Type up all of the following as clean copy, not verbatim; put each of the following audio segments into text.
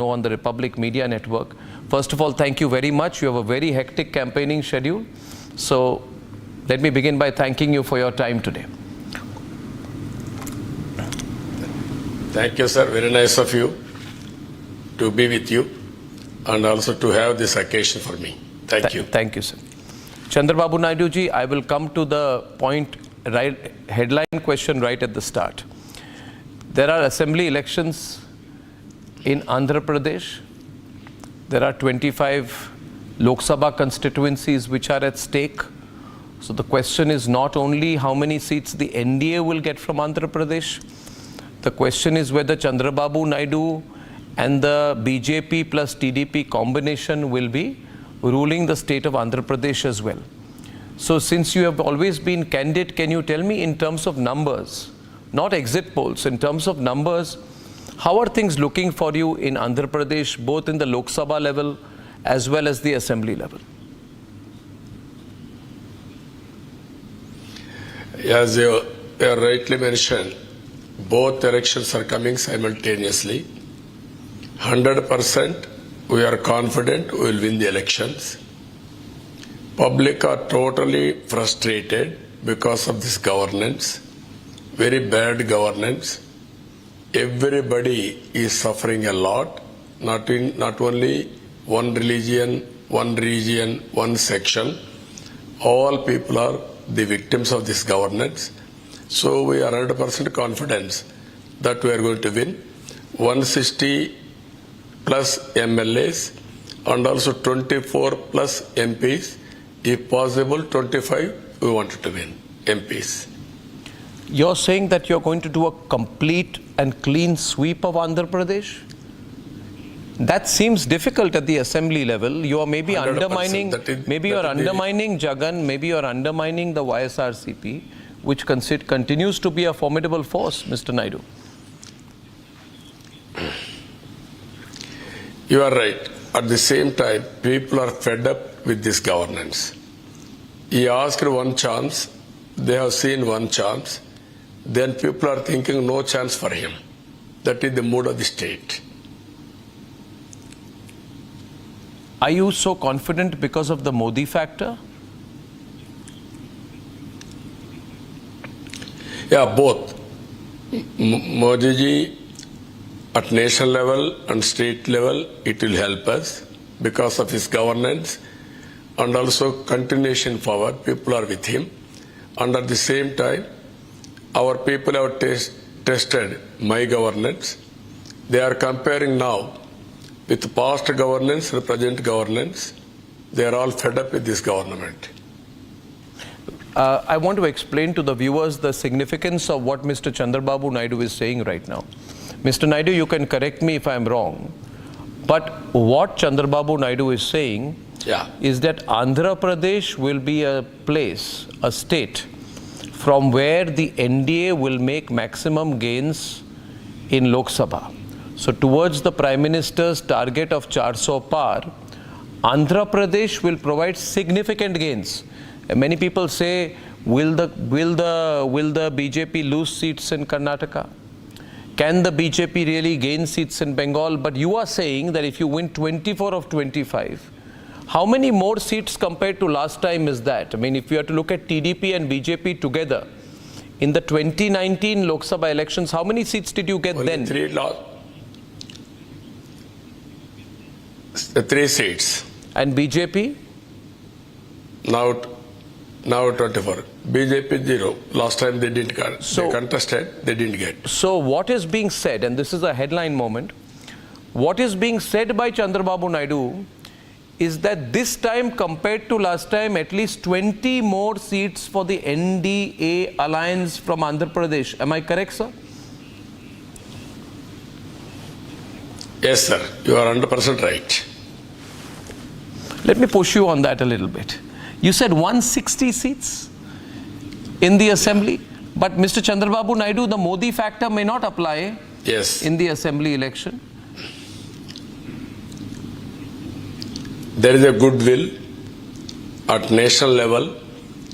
on the Republic Media Network. First of all, thank you very much. You have a very hectic campaigning schedule. So let me begin by thanking you for your time today. Thank you, sir. Very nice of you to be with you and also to have this occasion for me. Thank you. Thank you, sir. Chandrababu Naidu ji, I will come to the point, right, headline question right at the start. There are assembly elections in Andhra Pradesh. There are 25 loksabha constituencies which are at stake. So the question is not only how many seats the NDA will get from Andhra Pradesh. The question is whether Chandrababu Naidu and the BJP plus TDP combination will be ruling the state of Andhra Pradesh as well. So since you have always been candid, can you tell me in terms of numbers, not exit polls, in terms of numbers, how are things looking for you in Andhra Pradesh, both in the Lok Sabha level as well as the assembly level? As you rightly mentioned, both elections are coming simultaneously. 100% we are confident we will win the elections. Public are totally frustrated because of this governance, very bad governance. Everybody is suffering a lot, not only one religion, one region, one section. All people are the victims of this governance. So we are 100% confident that we are going to win 160 plus MLAs and also 24 plus MPs. If possible, 25 we wanted to win MPs. You're saying that you're going to do a complete and clean sweep of Andhra Pradesh? That seems difficult at the assembly level. You are maybe undermining, undermining Jagan, maybe you're undermining the YSRCP, which continues to be a formidable force, Mr. Naidu. You are right. At the same time, people are fed up with this governance. He asked one chance, they have seen one chance, then people are thinking no chance for him. That is the mood of the state. Are you so confident because of the Modi factor? Yeah, both. Modi ji at national level and state level, it will help us because of his governance and also continuation power. People are with him. And at the same time, our people have tested my governance. They are comparing now with past governance and present governance. They are all fed up with this government. I want to explain to the viewers the significance of what Mr. Chandrababu Naidu is saying right now. Mr. Naidu, you can correct me if I am wrong, but what Chandrababu Naidu is saying is that Andhra Pradesh will be a place, a state, from where the NDA will make maximum gains in Lok Sabha. So towards the Prime Minister's target of 400 par, Andhra Pradesh will provide significant gains. And many people say, will the BJP lose seats in Karnataka? Can the BJP really gain seats in Bengal? But you are saying that if you win 24 of 25, how many more seats compared to last time is that? I mean, if you have to look at TDP and BJP together, in the 2019 Lok Sabha elections, how many seats did you get then? Three seats. And BJP? Now 24. BJP 0. Last time they didn't get. They contested, they didn't get. So what is being said, and this is a headline moment, what is being said by Chandrababu Naidu is that this time compared to last time, at least 20 more seats for the NDA alliance from Andhra Pradesh. Am I correct, sir? Yes, sir. You are 100% right. Let me push you on that a little bit. You said 160 seats in the assembly, but Mr. Chandrababu Naidu, the Modi factor may not apply in the assembly election. There is a goodwill at national level.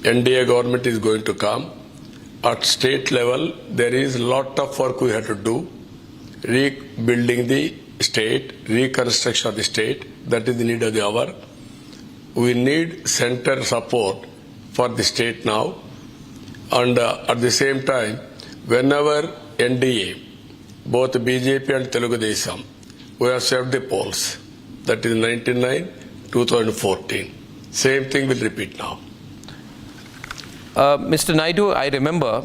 NDA government is going to come. At state level, there is a lot of work we have to do, rebuilding the state, reconstruction of the state. That is the need of the hour. We need center support for the state now. And at the same time, whenever NDA, both BJP and Telugu Desam, we have served the polls. That is 99, 2014. Same thing will repeat now. Mr. Naidu, I remember,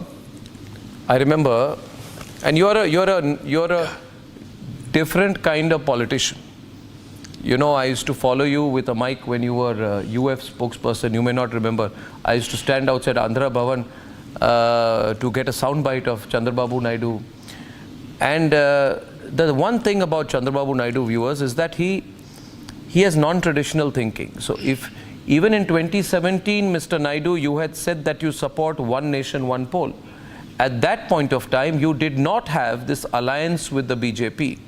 and you're a different kind of politician. You know, I used to follow you with a mic when you were UF spokesperson. You may not remember. I used to stand outside Andhra Bhavan to get a soundbite of Chandrababu Naidu. And the one thing about Chandrababu Naidu, viewers, is that he has non-traditional thinking. So if even in 2017, Mr. Naidu, you had said that you support one nation, one poll. At that point of time, you did not have this alliance with the BJP.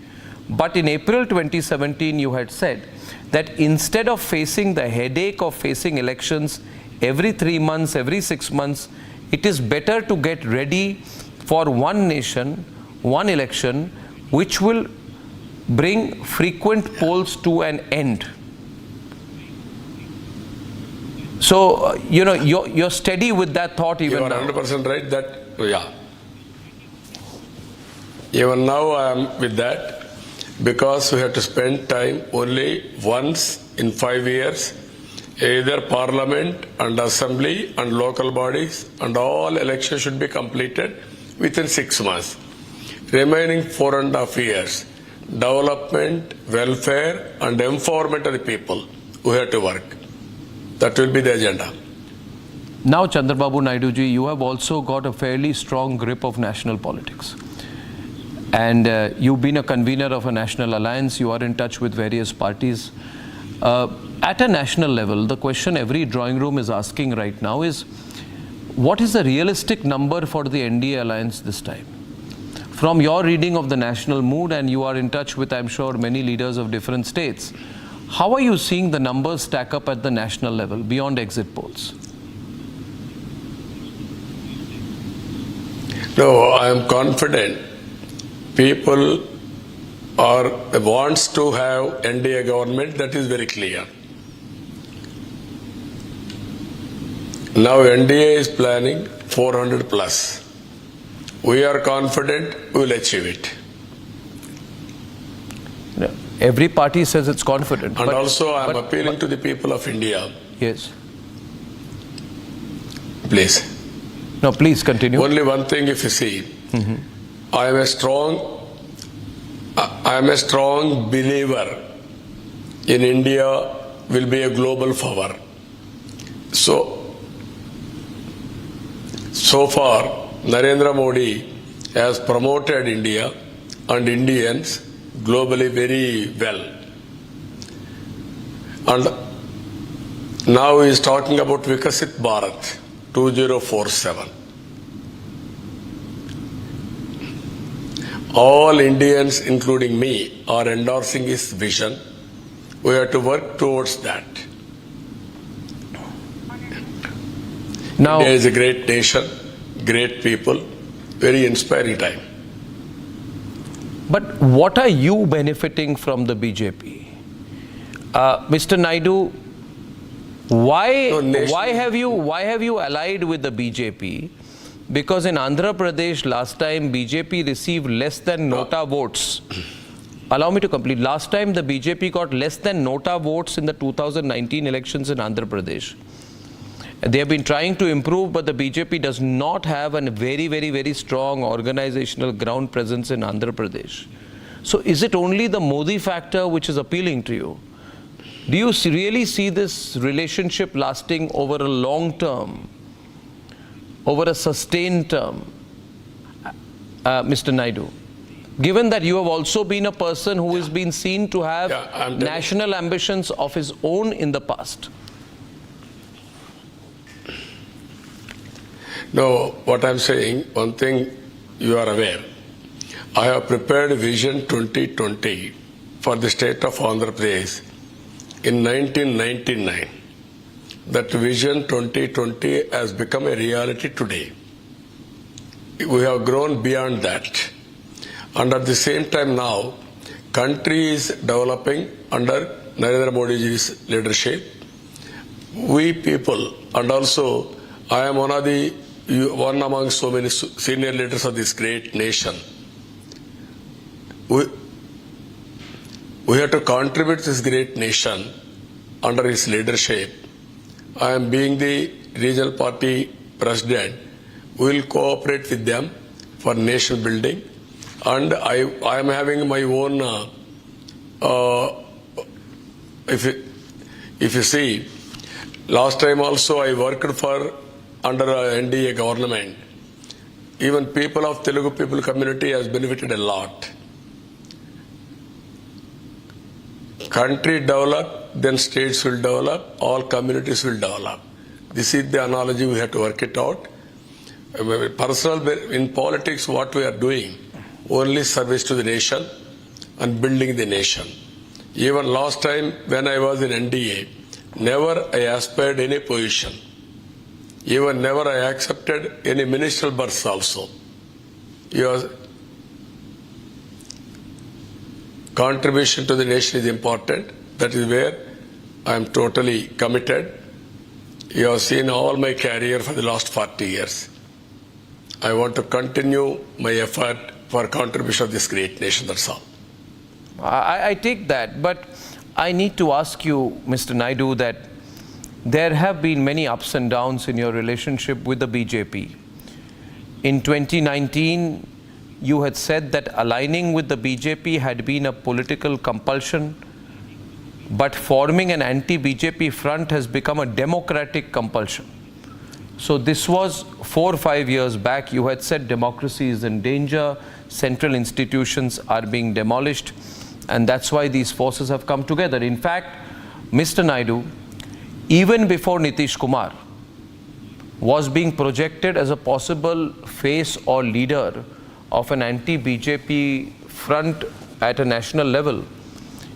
But in April 2017, you had said that instead of facing the headache of facing elections every 3 months, every 6 months, it is better to get ready for one nation, one election, which will bring frequent polls to an end. So, you know, you're steady with that thought even now. You are 100% right that, yeah. Even now I am with that because we have to spend time only once in 5 years, either parliament and assembly and local bodies, and all elections should be completed within 6 months. Remaining 4.5 years, development, welfare and empowerment of the people, we have to work. That will be the agenda. Now, Chandrababu Naidu ji, you have also got a fairly strong grip of national politics. And you've been a convener of a national alliance. You are in touch with various parties. At a national level, the question every drawing room is asking right now is, what is the realistic number for the NDA alliance this time? From your reading of the national mood, and you are in touch with, I'm sure, many leaders of different states, how are you seeing the numbers stack up at the national level beyond exit polls? No, I am confident. People wants to have NDA government, that is very clear. Now NDA is planning 400 plus. We are confident we will achieve it. Every party says it's confident. And also I am appealing to the people of India. Yes. Please. No, please continue. Only one thing if you see, I am a strong believer in India will be a global power. So far, Narendra Modi has promoted India and Indians globally very well. And now he is talking about Vikasit Bharat 2047. All Indians, including me, are endorsing his vision. We have to work towards that. Now, India is a great nation, great people, very inspiring time. But what are you benefiting from the BJP? Mr. Naidu, why have you allied with the BJP? Because in Andhra Pradesh last time BJP received less than nota votes. Allow me to complete. Last time the BJP got less than nota votes in the 2019 elections in Andhra Pradesh. They have been trying to improve, but the BJP does not have a very strong organizational ground presence in Andhra Pradesh. So is it only the Modi factor which is appealing to you? Do you really see this relationship lasting over a long term, over a sustained term, Mr. Naidu? Given that you have also been a person who has been seen to have national ambitions of his own in the past. No, what I'm saying, one thing you are aware. I have prepared Vision 2020 for the state of Andhra Pradesh in 1999. That Vision 2020 has become a reality today. We have grown beyond that. And at the same time now, country is developing under Narendra Modi's leadership. We people, and also I am one among so many senior leaders of this great nation. We have to contribute to this great nation under his leadership. I am being the regional party president. We will cooperate with them for nation building. And I am having my own, if you see, last time also I worked for under NDA government. Even people of Telugu people community has benefited a lot. Country develop, then states will develop, all communities will develop. This is the analogy we have to work it out. Personal, in politics, what we are doing, only service to the nation and building the nation. Even last time when I was in NDA, never I aspired any position. Even never I accepted any ministerial berths also. Your contribution to the nation is important. That is where I am totally committed. You have seen all my career for the last 40 years. I want to continue my effort for contribution of this great nation, that's all. I take that, but I need to ask you, Mr. Naidu, that there have been many ups and downs in your relationship with the BJP. In 2019, you had said that aligning with the BJP had been a political compulsion, but forming an anti-BJP front has become a democratic compulsion. So this was 4 or 5 years back. You had said democracy is in danger, central institutions are being demolished, and that's why these forces have come together. In fact, Mr. Naidu, even before Nitish Kumar was being projected as a possible face or leader of an anti-BJP front at a national level,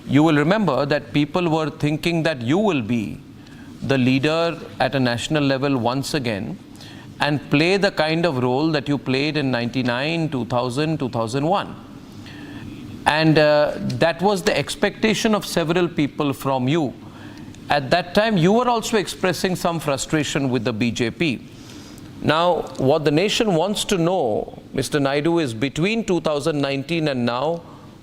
you will remember that people were thinking that you will be the leader at a national level once again and play the kind of role that you played in 99, 2000, 2001. And that was the expectation of several people from you. At that time, you were also expressing some frustration with the BJP. Now, what the nation wants to know, Mr. Naidu, is between 2019 and now,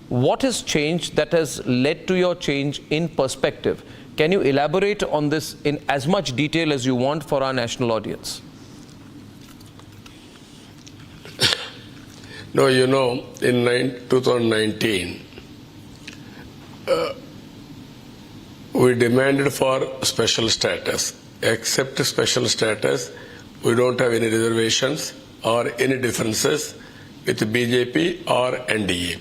what has changed that has led to your change in perspective? Can you elaborate on this in as much detail as you want for our national audience? No, you know, in 2019, we demanded for special status. Except special status, we don't have any reservations or any differences with BJP or NDA.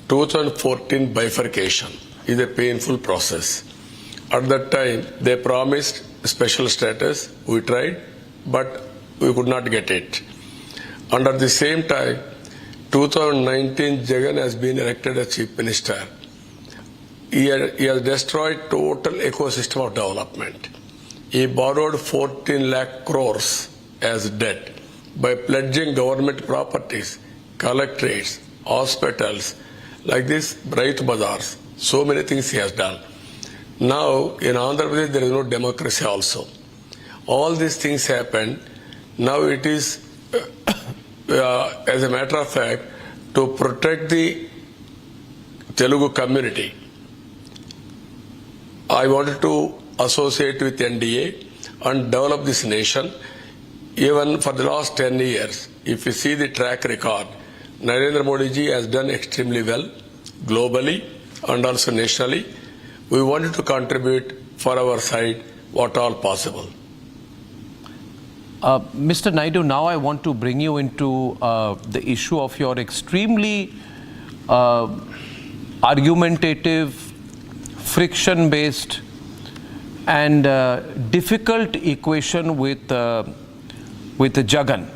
2014 bifurcation is a painful process. At that time, they promised special status. We tried, but we could not get it. And at the same time, 2019, Jagan has been elected as Chief Minister. He has destroyed total ecosystem of development. He borrowed 14 lakh crores as debt by pledging government properties, collectorates, hospitals, like this, Raitu Bazaars. So many things he has done. Now, in Andhra Pradesh, there is no democracy also. All these things happened. Now it is, as a matter of fact, to protect the Telugu community. I wanted to associate with NDA and develop this nation. Even for the last 10 years, if you see the track record, Narendra Modi ji has done extremely well, globally and also nationally. We wanted to contribute for our side what all possible. Mr. Naidu, now I want to bring you into the issue of your extremely argumentative, friction-based and difficult equation with Jagan.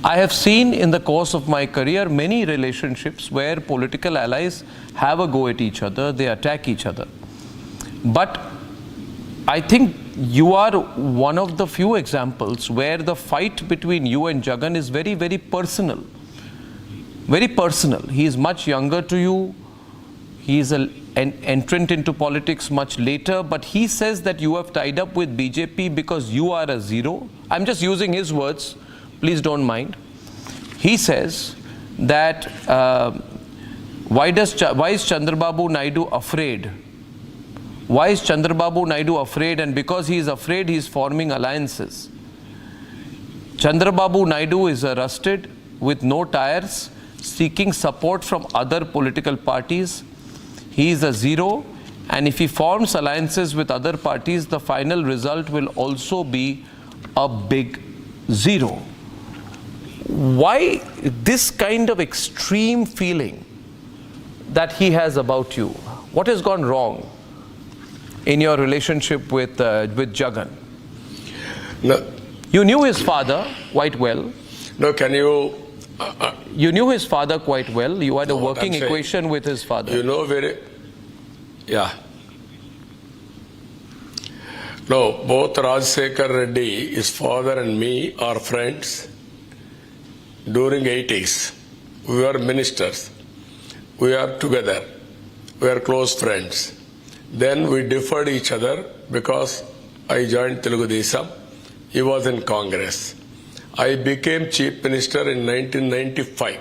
I have seen in the course of my career many relationships where political allies have a go at each other, they attack each other. But I think you are one of the few examples where the fight between you and Jagan is very, very personal. very personal. He is much younger to you. He is an entrant into politics much later, but he says that you have tied up with BJP because you are a zero. I'm just using his words, please don't mind. He says that why is Chandrababu Naidu afraid? Why is Chandrababu Naidu afraid? And because he is afraid, he is forming alliances. Chandrababu Naidu is arrested with no tires, seeking support from other political parties. He is a zero, and if he forms alliances with other parties, the final result will also be a big zero. Why this kind of extreme feeling that he has about you? What has gone wrong in your relationship with Jagan? No. You knew his father quite well. No, can you... You knew his father quite well. You had a No, working I'm saying, equation with his father. You know very... Yeah. No, both Rajsekhar Reddy, his father and me are friends. During 80s, we were ministers. We are together. We are close friends. Then we differed each other because I joined Telugu Desam. He was in Congress. I became Chief Minister in 1995.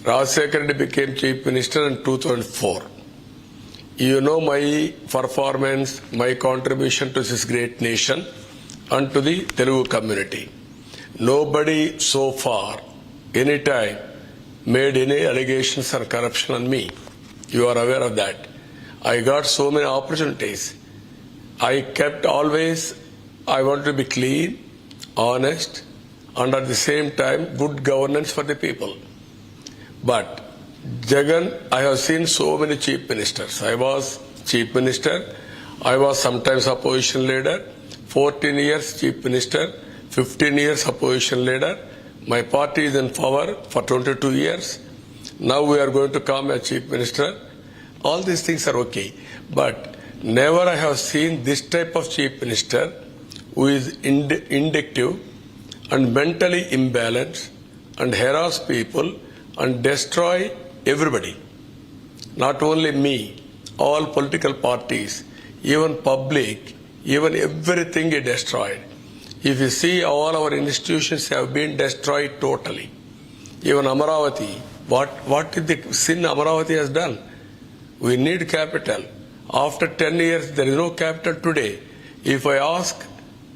Rajsekhar Reddy became Chief Minister in 2004. You know my performance, my contribution to this great nation and to the Telugu community. Nobody so far, any time, made any allegations or corruption on me. You are aware of that. I got so many opportunities. I kept always, I want to be clean, honest, and at the same time, good governance for the people. But Jagan, I have seen so many chief ministers. I was chief minister. I was sometimes opposition leader. 14 years chief minister. 15 years opposition leader. My party is in power for 22 years. Now we are going to come as chief minister. All these things are okay. But never I have seen this type of chief minister who is indictive and mentally imbalanced and harass people and destroy everybody. Not only me, all political parties, even public, even everything is destroyed. If you see, all our institutions have been destroyed totally. Even Amaravati, what is the sin Amaravati has done? We need capital. After 10 years, there is no capital today. If I ask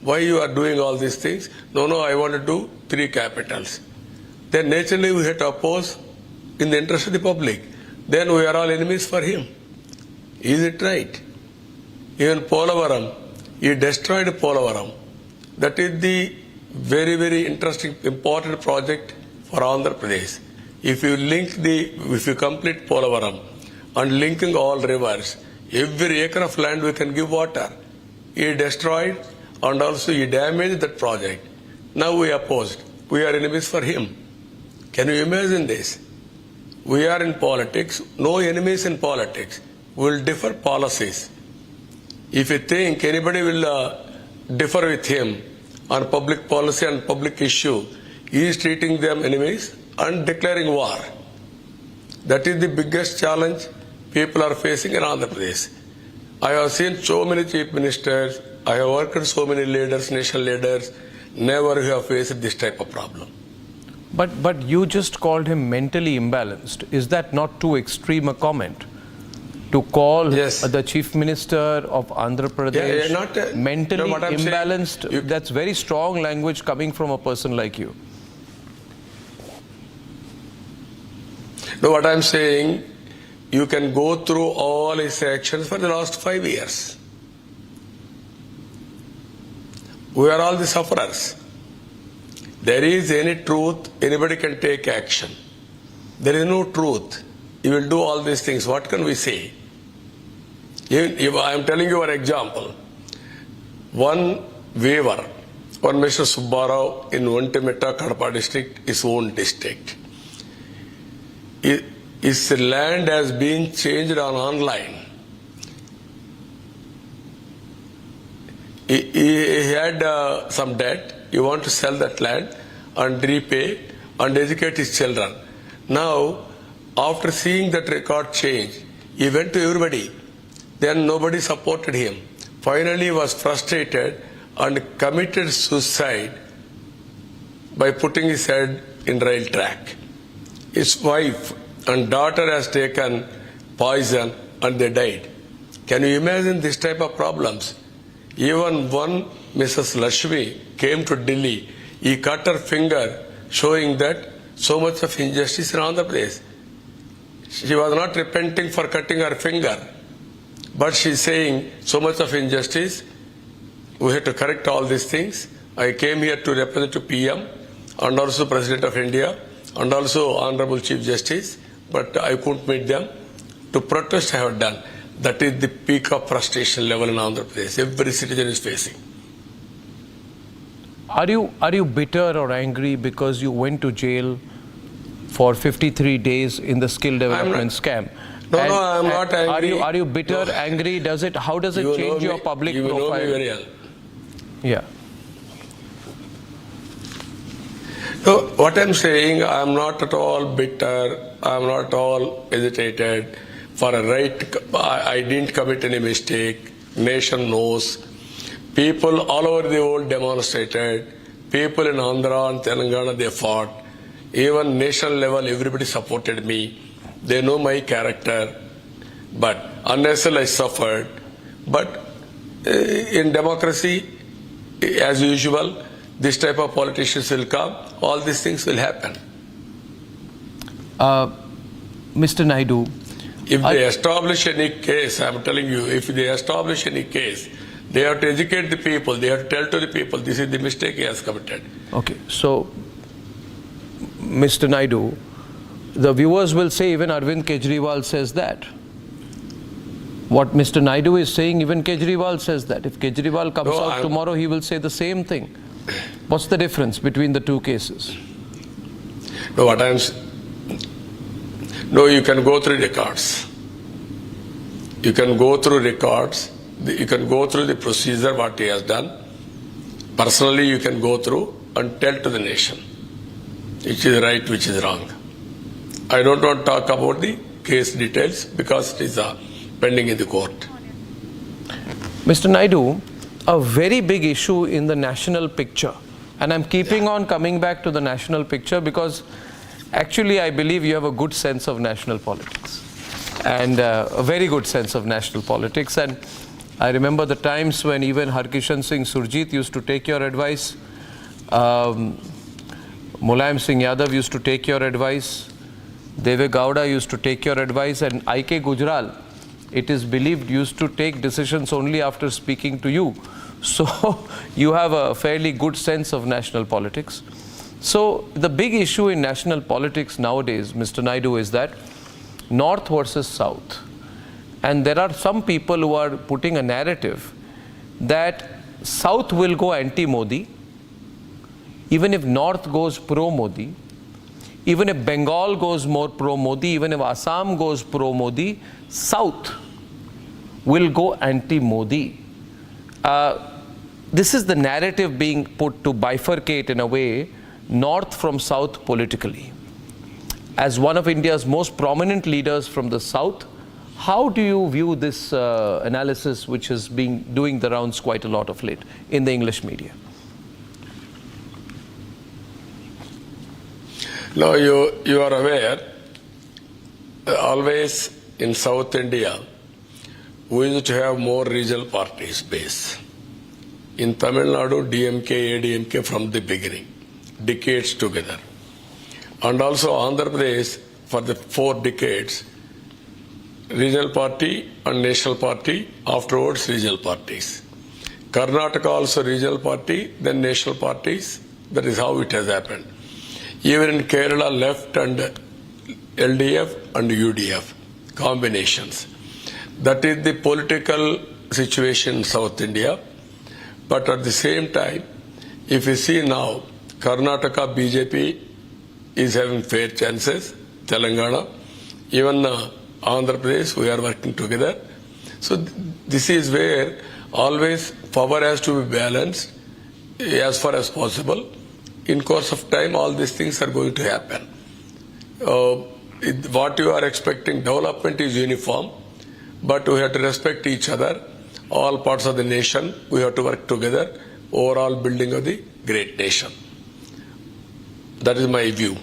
why you are doing all these things, no, I want to do 3 capitals. Then naturally we have to oppose in the interest of the public. Then we are all enemies for him. Is it right? Even Polavaram, he destroyed Polavaram. That is the very, very interesting, important project for Andhra Pradesh. If you complete Polavaram and linking all rivers, every acre of land we can give water. He destroyed and also he damaged that project. Now we opposed. We are enemies for him. Can you imagine this? We are in politics, no enemies in politics. We will differ policies. If you think anybody will differ with him on public policy and public issue, he is treating them enemies and declaring war. That is the biggest challenge people are facing in Andhra Pradesh. I have seen so many chief ministers, I have worked with so many leaders, national leaders, never have faced this type of problem. But you just called him mentally imbalanced. Is that not too extreme a comment? To call the Chief Minister of Andhra Pradesh mentally imbalanced, that's very strong language coming from a person like you. No, what I'm saying, you can go through all his actions for the last 5 years. We are all the sufferers. There is any truth, anybody can take action. There is no truth. You will do all these things. What can we say? I am telling you an example. One weaver, one Mr. Subbarao in Vantimetta, Kadapa district, his own district. His land has been changed online. He had some debt. He want to sell that land and repay and educate his children. Now, after seeing that record change, he went to everybody. Then nobody supported him. Finally, he was frustrated and committed suicide by putting his head in rail track. His wife and daughter has taken poison and they died. Can you imagine this type of problems? Even one Mrs. Lakshmi came to Delhi. He cut her finger, showing that so much of injustice in Andhra Pradesh. She was not repenting for cutting her finger, but she is saying so much of injustice. We have to correct all these things. I came here to represent to PM and also President of India and also Honorable Chief Justice, but I couldn't meet them. To protest I have done. That is the peak of frustration level in Andhra Pradesh. Every citizen is facing. Are you bitter or angry because you went to jail for 53 days in the skill development scam? No, I'm not angry. Are you bitter, No. angry? How does it change your public you profile? You know me very well. Yeah. So what I'm saying, I'm not at all bitter. I'm not at all agitated. For a right, I didn't commit any mistake. Nation knows. People all over the world demonstrated. People in Andhra and Telangana, they fought. Even national level, everybody supported me. They know my character. But unless I suffered. But in democracy, as usual, this type of politicians will come. All these things will happen. Mr. Naidu, if they establish any case, I'm telling you, if they establish any case, they have to educate the people. They have to tell to the people, this is the mistake he has committed. Okay, so, Mr. Naidu, the viewers will say even Arvind Kejriwal says that. What Mr. Naidu is saying, even Kejriwal says that. If Kejriwal comes out tomorrow, he will say the same thing. What's the difference between the two cases? No, what I'm No, you can go through records. You can go through records. You can go through the procedure, what he has done. Personally, you can go through and tell to the nation which is right, which is wrong. I don't want to talk about the case details because it is pending in the court. Mr. Naidu, a very big issue in the national picture, and I'm keeping on coming back to the national picture because actually I believe you have a good sense of national politics and a very good sense of national politics. And I remember the times when even Harkishan Singh Surjit used to take your advice, Mulayam Singh Yadav used to take your advice, Deve Gowda used to take your advice, and I.K. Gujral, it is believed, used to take decisions only after speaking to you. So you have a fairly good sense of national politics. So the big issue in national politics nowadays, Mr. Naidu, is that North versus South. And there are some people who are putting a narrative that South will go anti-Modi, even if North goes pro-Modi, even if Bengal goes more pro-Modi, even if Assam goes pro-Modi, South will go anti-Modi. This is the narrative being put to bifurcate in a way North from South politically. As one of India's most prominent leaders from the South, how do you view this analysis which is doing the rounds quite a lot of late in the English media? Now you are aware, always in South India, we used to have more regional parties base. In Tamil Nadu, DMK, ADMK from the beginning, decades together. And also Andhra Pradesh, for the 4 decades, regional party and national party, afterwards regional parties. Karnataka also regional party, then national parties. That is how it has happened. Even in Kerala, left and LDF and UDF combinations. That is the political situation in South India. But at the same time, if you see now, Karnataka BJP is having fair chances, Telangana, even Andhra Pradesh, we are working together. So this is where always power has to be balanced as far as possible. In course of time, all these things are going to happen. What you are expecting, development is uniform, but we have to respect each other. All parts of the nation, we have to work together, overall building of the great nation. That is my view.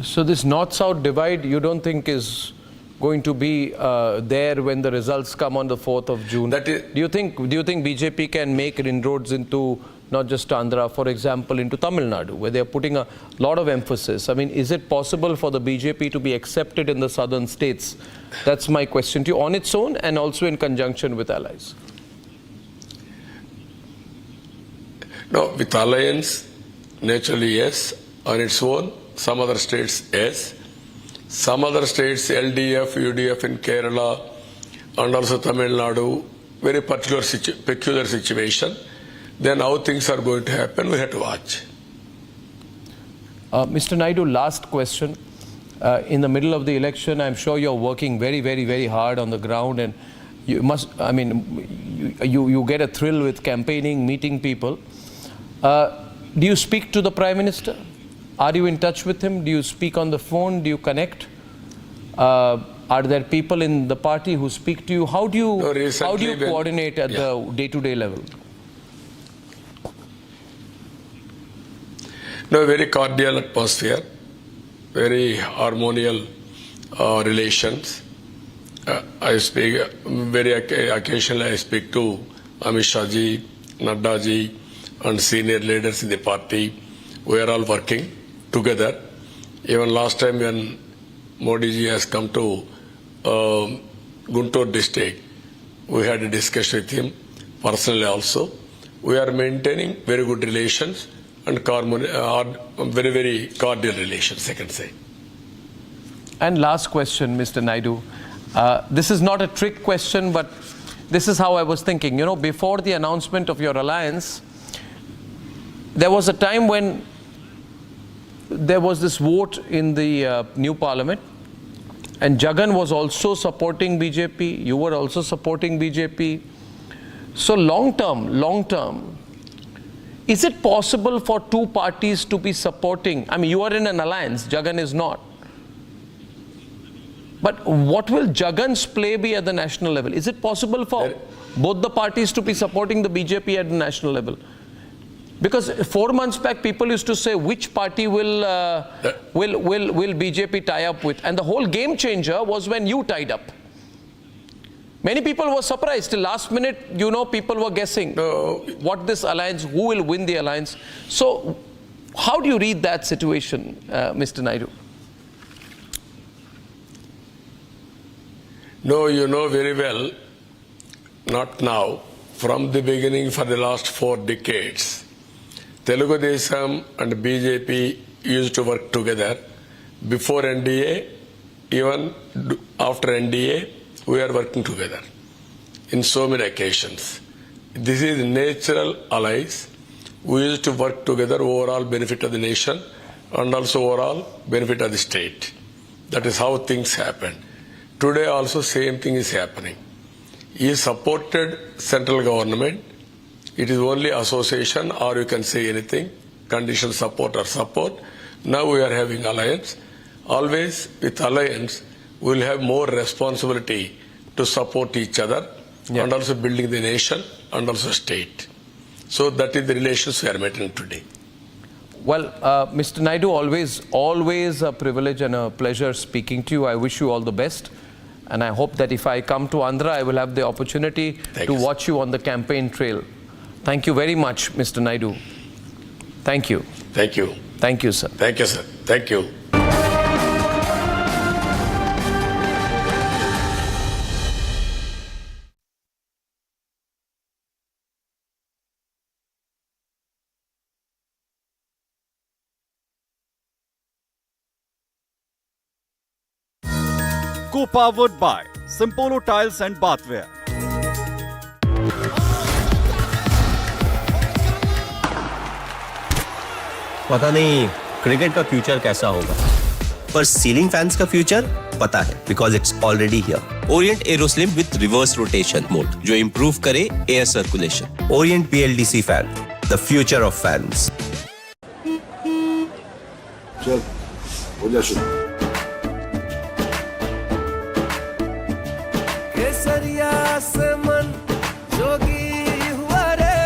So this north-south divide, you don't think is going to be there when the results come on the 4th of June? That is, do you think BJP can make inroads into not just Andhra, for example, into Tamil Nadu, where they are putting a lot of emphasis? I mean, is it possible for the BJP to be accepted in the southern states? That's my question to you, on its own and also in conjunction with allies. No, with alliance, naturally yes. On its own, some other states yes. Some other states, LDF, UDF in Kerala, and also Tamil Nadu, very peculiar situation. Then how things are going to happen, we have to watch. Mr. Naidu, last question. In the middle of the election, I'm sure you're working very, very, very hard on the ground, and you must, I mean, you get a thrill with campaigning, meeting people. Do you speak to the Prime Minister? Are you in touch with him? Do you speak on the phone? Do you connect? Are there people in the party who speak to you? How do you coordinate at the day-to-day level? No, very cordial atmosphere, very harmonious relations. I speak very occasionally. I speak to Amit Shah ji, Nadda ji, and senior leaders in the party. We are all working together. Even last time when Modi ji has come to Guntur district, we had a discussion with him personally also. We are maintaining very good relations and very, very cordial relations, I can say. And last question, Mr. Naidu. This is not a trick question, but this is how I was thinking. You know, before the announcement of your alliance, there was a time when there was this vote in the new parliament, and Jagan was also supporting BJP. You were also supporting BJP. So long term, is it possible for two parties to be supporting? I mean, you are in an alliance, Jagan is not. But what will Jagan's play be at the national level? Is it possible for both the parties to be supporting the BJP at the national level? Because 4 months back, people used to say, which party will BJP tie up with? And the whole game changer was when you tied up. Many people were surprised. Till last minute, you know, people were guessing what this alliance, who will win the alliance. So how do you read that situation, Mr. Naidu? No, you know very well, not now, from the beginning for the last 4 decades, Telugu Desam and BJP used to work together. Before NDA, even after NDA, we are working together in so many occasions. This is natural allies. We used to work together, overall benefit of the nation and also overall benefit of the state. That is how things happen. Today also same thing is happening. He supported central government. It is only association, or you can say anything, conditional support or support. Now we are having alliance. Always with alliance, we will have more responsibility to support each other and also building the nation and also state. So that is the relations we are maintaining today. Well, Mr. Naidu, always a privilege and a pleasure speaking to you. I wish you all the best. And I hope that if I come to Andhra, I will have the opportunity to watch you on the campaign trail. Thank you very much, Mr. Naidu. Thank you. Thank you. Thank you, sir. Thank you, sir. Thank you. Co-powered by Simpolo Tiles and Bathware. पता नहीं cricket का future कैसा होगा, पर ceiling fans का future पता है, because it's already here. Orient Aeroslim with reverse rotation mode जो इंप्रूव करे air circulation. Orient PLDC fan, the future of fans. चल हो जा शुरू. केसरिया से मन जोगी हुआ रे,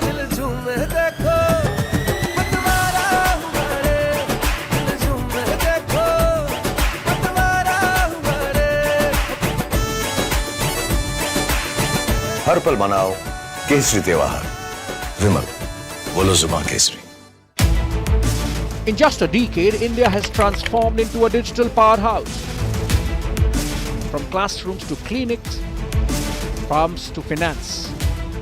दिल झूमे देखो पतवारा हुआ रे, दिल झूमे देखो पतवारा हुआ रे। हर पल मनाओ केसरी त्योहार, विमल बोलो जुबां Kesari. In just a decade, India has transformed into a digital powerhouse. From classrooms to clinics, farms to finance,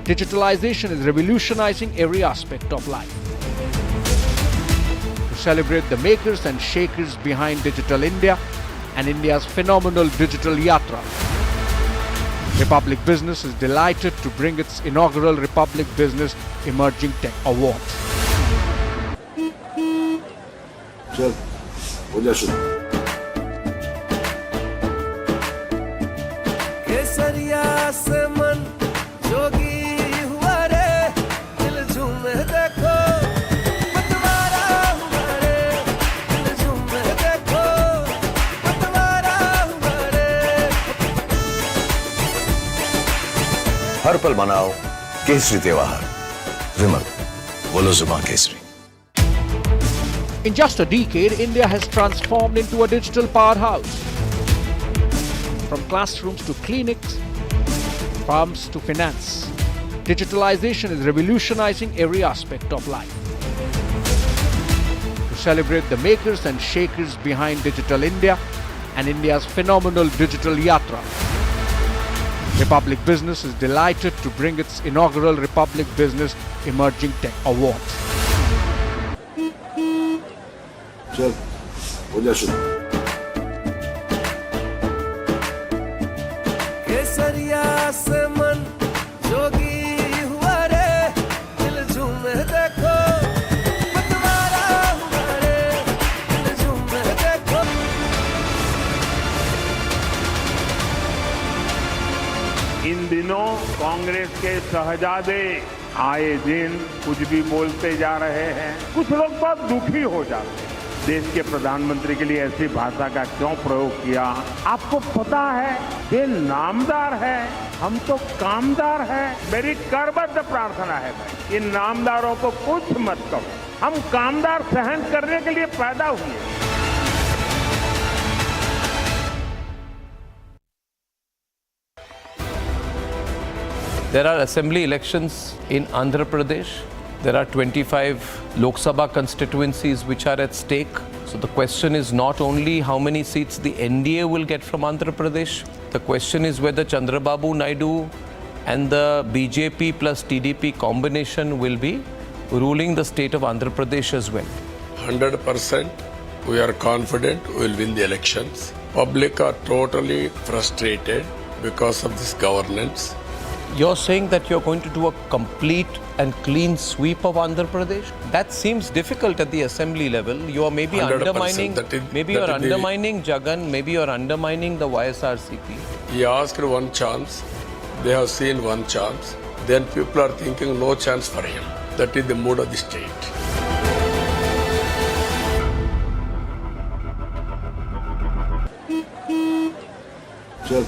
digitalization is revolutionizing every aspect of life. To celebrate the makers and shakers behind Digital India and India's phenomenal digital yatra, Republic Business is delighted to bring its inaugural Republic Business Emerging Tech Awards. चल हो जा शुरू। केसरिया से मन जोगी हुआ रे, दिल झूमे देखो पतवारा हुआ रे, दिल झूमे देखो पतवारा हुआ रे। हर पल मनाओ केसरी त्योहार, विमल बोलो जुबां Kesari. In just a decade, India has transformed into a digital powerhouse. From classrooms to clinics, farms to finance, digitalization is revolutionizing every aspect of life. To celebrate the makers and shakers behind Digital India and India's phenomenal digital yatra, Republic Business is delighted to bring its inaugural Republic Business Emerging Tech Awards. चल हो जा शुरू। केसरिया से मन जोगी हुआ रे, दिल झूमे देखो पतवारा हुआ रे, दिल झूमे देखो। इन दिनों कांग्रेस के शहजादे आए दिन कुछ भी बोलते जा रहे हैं। कुछ लोग बहुत दुखी हो जाते हैं। देश के प्रधानमंत्री के लिए ऐसी भाषा का क्यों प्रयोग किया? आपको पता है ये नामदार है, हम तो कामदार हैं। मेरी करबद्ध प्रार्थना है भाई, इन नामदारों को कुछ मत कहो। हम कामदार सहन करने के लिए पैदा हुए। There are assembly elections in Andhra Pradesh. There are 25 loksabha constituencies which are at stake. So the question is not only how many seats the NDA will get from Andhra Pradesh. The question is whether Chandrababu Naidu and the BJP plus TDP combination will be ruling the state of Andhra Pradesh as well. 100% we are confident we will win the elections. Public are totally frustrated because of this governance. You're saying that you're going to do a complete and clean sweep of Andhra Pradesh? That seems difficult at the assembly level. You are maybe 100%. undermining, maybe you're undermining Jagan, maybe you're undermining the YSRCP. He asked one chance, they have seen one chance, then people are thinking no chance for him. That is the mood of the state. चल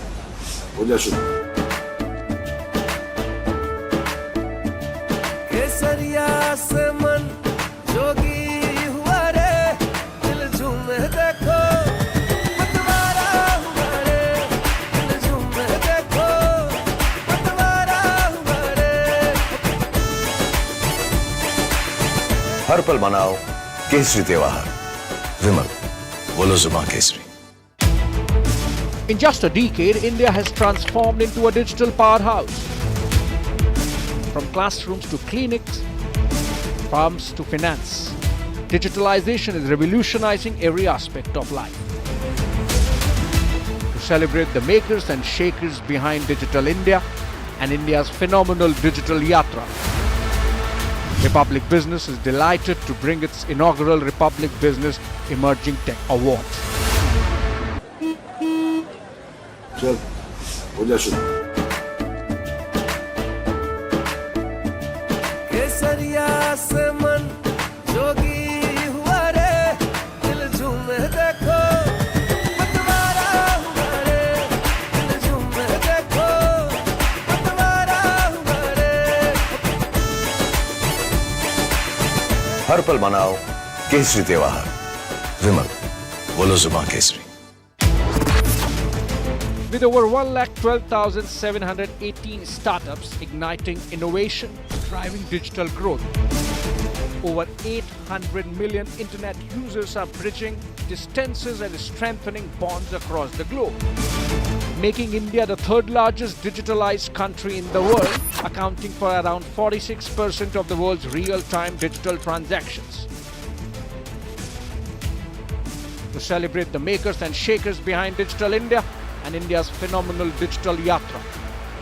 हो जा शुरू। केसरिया से मन जोगी हुआ रे, दिल झूमे देखो पतवारा हुआ रे, दिल झूमे देखो पतवारा हुआ रे। हर पल मनाओ केसरी त्योहार, विमल बोलो जुबां Kesari. In just a decade, India has transformed into a digital powerhouse. From classrooms to clinics, farms to finance, digitalization is revolutionizing every aspect of life. To celebrate the makers and shakers behind Digital India and India's phenomenal digital yatra, Republic Business is delighted to bring its inaugural Republic Business Emerging Tech Awards. चल हो जा शुरू। केसरिया से मन जोगी हुआ रे, दिल झूमे देखो पतवारा हुआ रे, दिल झूमे देखो हर पल मनाओ केसरी त्योहार। विमल, बोलो जुमा Kesari. With over 1,12,718 startups igniting innovation, driving digital growth, over 800 million internet users are bridging distances and strengthening bonds across the globe, making India the third largest digitalized country in the world, accounting for around 46% of the world's real-time digital transactions. To celebrate the makers and shakers behind Digital India and India's phenomenal digital yatra,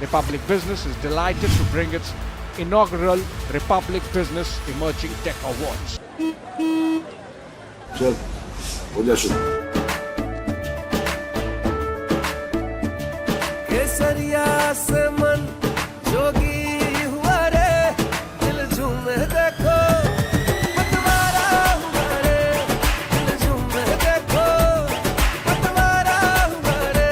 Republic Business is delighted to bring its inaugural Republic Business Emerging Tech Awards. चल, हो जा शुरू। केसरिया से मन जोगी हुआ रे, दिल झूमे देखो पतवारा हुआ रे, दिल झूमे देखो पतवारा हुआ रे।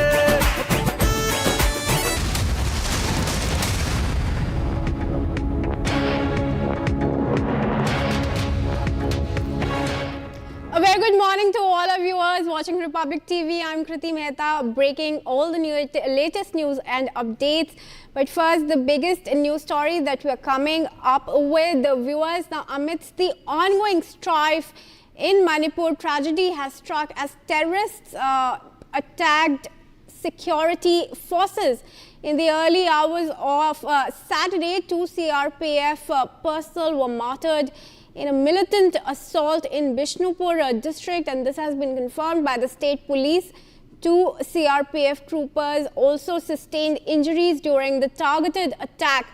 A very good morning to all our viewers watching Republic TV. I'm Kriti Mehta, breaking all the latest news and updates. But first, the biggest news story that we are coming up with, the viewers. Now, amidst the ongoing strife in Manipur, tragedy has struck as terrorists attacked security forces. In the early hours of Saturday, 2 CRPF personnel were martyred in a militant assault in Bishnupur district, and this has been confirmed by the state police. 2 CRPF troopers also sustained injuries during the targeted attack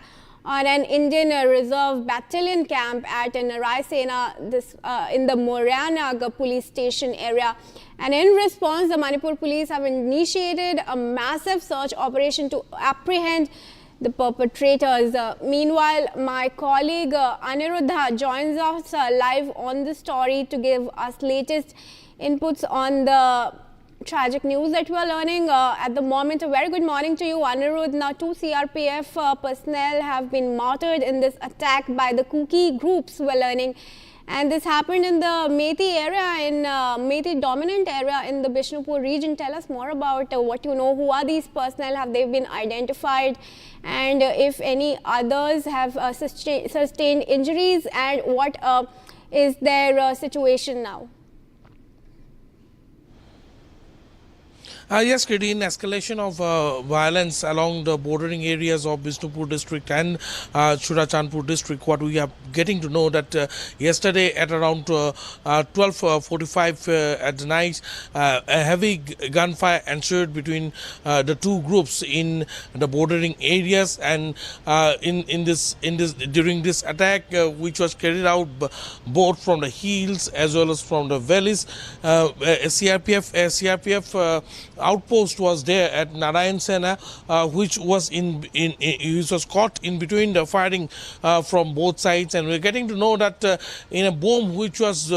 on an Indian Reserve Battalion camp at Raisena, in the Moranag police station area. And in response, the Manipur police have initiated a massive search operation to apprehend the perpetrators. Meanwhile, my colleague Aniruddha joins us live on the story to give us latest inputs on the tragic news that we are learning at the moment. A very good morning to you, Aniruddha. Now, 2 CRPF personnel have been martyred in this attack by the Kuki groups, we are learning. And this happened in the Methi area, in Methi dominant area in the Bishnupur region. Tell us more about what you know. Who are these personnel? Have they been identified? And if any others have sustained injuries, and what is their situation now? Yes, Reddy, in escalation of violence along the bordering areas of Bishnupur district and Churachandpur district, what we are getting to know that yesterday at around 12:45 at night, a heavy gunfire ensued between the two groups in the bordering areas, and during this attack, which was carried out both from the hills as well as from the valleys, a CRPF outpost was there at Narayan Sena, which was caught in between the firing from both sides, and we're getting to know that in a bomb which was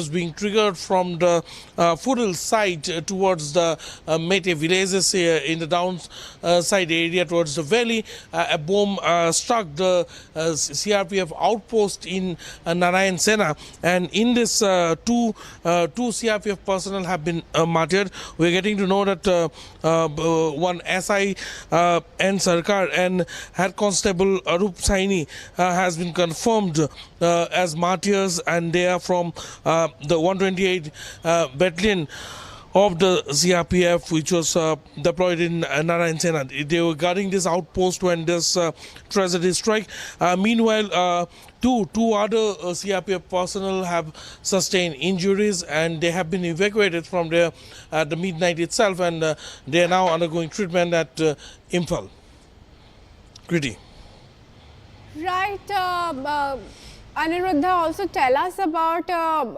being triggered from the Furil side towards the Mete villages in the downside area towards the valley, a bomb struck the CRPF outpost in Narayan Sena, and in this two CRPF personnel have been martyred. We're getting to know that one SI N Sarkar and Head Constable Arup Saini has been confirmed as martyrs, and they are from the 128 battalion of the CRPF, which was deployed in Narayan Sena. They were guarding this outpost when this tragedy struck. Meanwhile, two other CRPF personnel have sustained injuries, and they have been evacuated from there at the midnight itself, and they are now undergoing treatment at Imphal. Kriti. Right. Aniruddha, also tell us about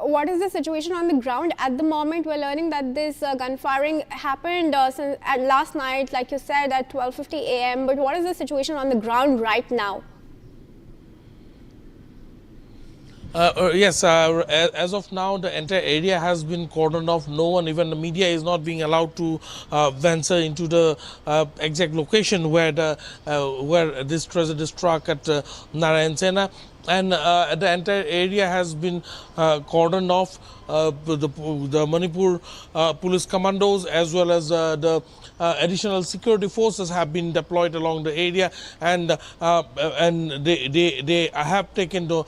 what is the situation on the ground at the moment. We're learning that this gunfiring happened last night, like you said, at 12:50 a.m. But what is the situation on the ground right now? Yes, as of now, the entire area has been cordoned off. No one, even the media, is not being allowed to venture into the exact location where this tragedy struck at Narayan Sena. and the entire area has been cordoned off. The Manipur police commandos as well as the additional security forces have been deployed along the area, and they have taken the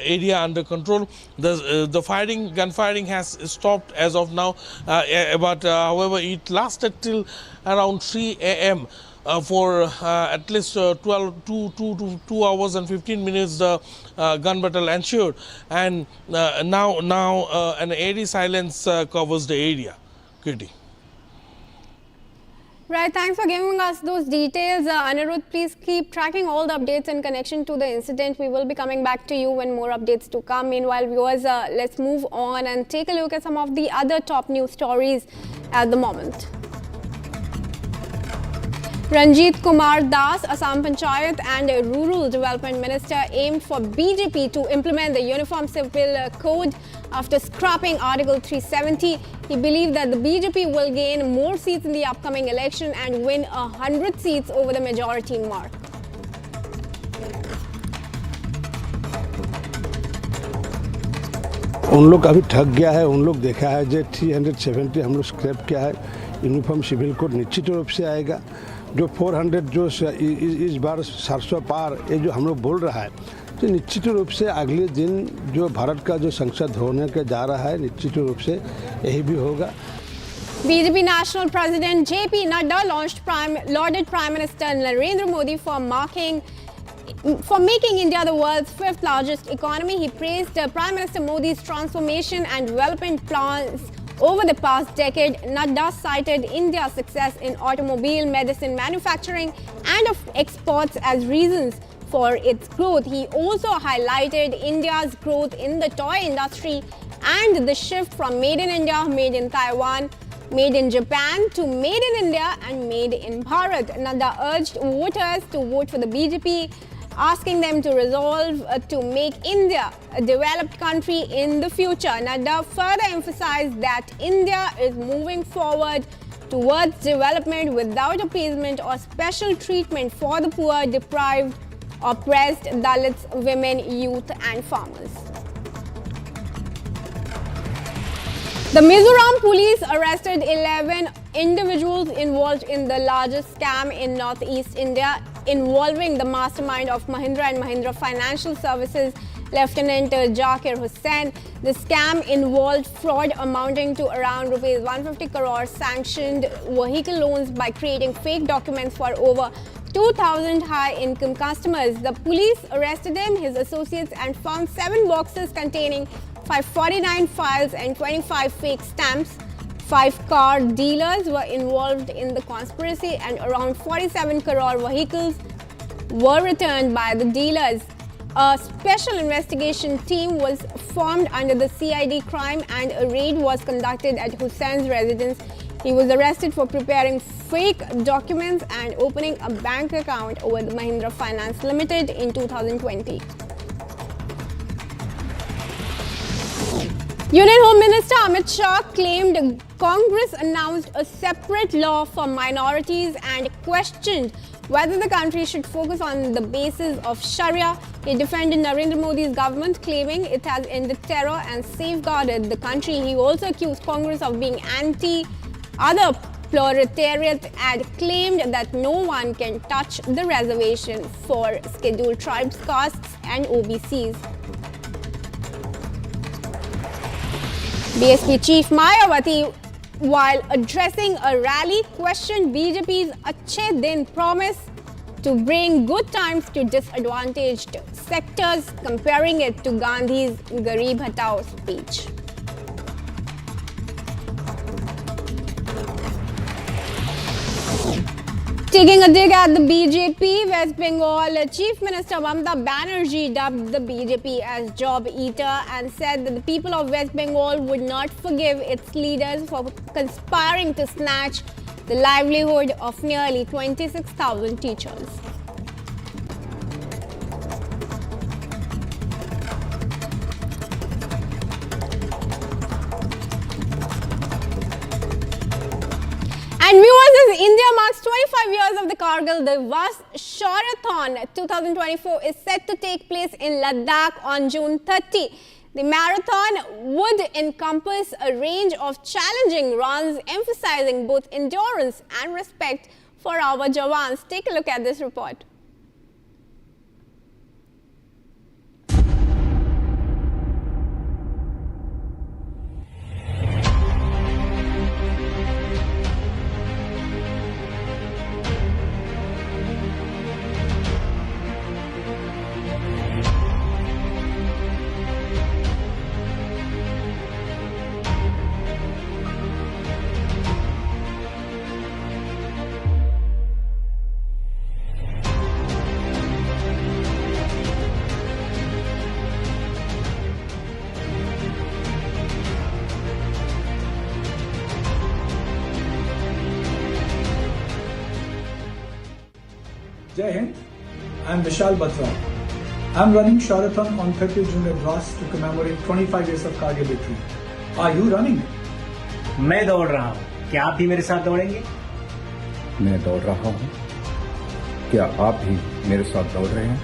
area under control. The gun firing has stopped as of now, but however it lasted till around 3 a.m. For at least 2 hours and 15 minutes the gun battle ensued, and now an airy silence covers the area. Kriti. Right, thanks for giving us those details. Anirudh, please keep tracking all the updates in connection to the incident. We will be coming back to you when more updates to come. Meanwhile, viewers, let's move on and take a look at some of the other top news stories at the moment. Ranjit Kumar Das, Assam Panchayat and Rural Development Minister, aimed for BJP to implement the Uniform Civil Code after scrapping Article 370. He believed that the BJP will gain more seats in the upcoming election and win 100 seats over the majority mark. उन लोग अभी ठग गया है, उन लोग देखा है जो 370 हम लोग स्क्रैप किया है, यूनिफॉर्म सिविल कोड निश्चित रूप से आएगा। जो 400 जो इस बार 700 पार ये जो हम लोग बोल रहा है, तो निश्चित रूप से अगले दिन जो भारत का जो संसद होने के जा रहा है, निश्चित रूप से यही भी होगा। BJP National President JP Nadda lauded Prime Minister Narendra Modi for making India the world's 5th largest economy. He praised Prime Minister Modi's transformation and development plans over the past decade. Nadda cited India's success in automobile, medicine manufacturing and of exports as reasons for its growth. He also highlighted India's growth in the toy industry and the shift from Made in India, Made in Taiwan, Made in Japan to Made in India and Made in Bharat. Nadda urged voters to vote for the BJP, asking them to resolve to make India a developed country in the future. Nadda further emphasized that India is moving forward towards development without appeasement or special treatment for the poor, deprived, oppressed, Dalits, women, youth and farmers. The Mizoram police arrested 11 individuals involved in the largest scam in northeast India, involving the mastermind of Mahindra and Mahindra Financial Services, Lieutenant Zakir Hussain. The scam involved fraud amounting to around rupees 150 crore sanctioned vehicle loans by creating fake documents for over 2,000 high-income customers. The police arrested him, his associates, and found 7 boxes containing 549 files and 25 fake stamps. 5 car dealers were involved in the conspiracy and around 47 crore vehicles were returned by the dealers. A special investigation team was formed under the CID crime and a raid was conducted at Hussein's residence. He was arrested for preparing fake documents and opening a bank account over the Mahindra Finance Limited in 2020. Union Home Minister Amit Shah claimed Congress announced a separate law for minorities and questioned whether the country should focus on the basis of Sharia. He defended Narendra Modi's government, claiming it has ended terror and safeguarded the country. He also accused Congress of being anti-other proletariat and claimed that no one can touch the reservation for scheduled tribes, castes and OBCs. BSP Chief Mayawati, while addressing a rally, questioned BJP's Achhe Din promise to bring good times to disadvantaged sectors, comparing it to Gandhi's Garib Hatao speech. Taking a dig at the BJP, West Bengal Chief Minister Mamata Banerjee dubbed the BJP as job eater and said that the people of West Bengal would not forgive its leaders for conspiring to snatch the livelihood of nearly 26,000 teachers. And viewers, as India marks 25 years of the Kargil, the Rationale 2024 is set to take place in Ladakh on June 30. The marathon would encompass a range of challenging runs, emphasizing both endurance and respect for our Jawans. Take a look at this report. Jai Hind, I am Vishal Batra. I am running Sharathon on 30th June at Ras to commemorate 25 years of Kargil victory. Are you running? मैं दौड़ रहा हूँ, क्या आप भी मेरे साथ दौड़ेंगे? मैं दौड़ रहा हूँ, क्या आप भी मेरे साथ दौड़ रहे हैं?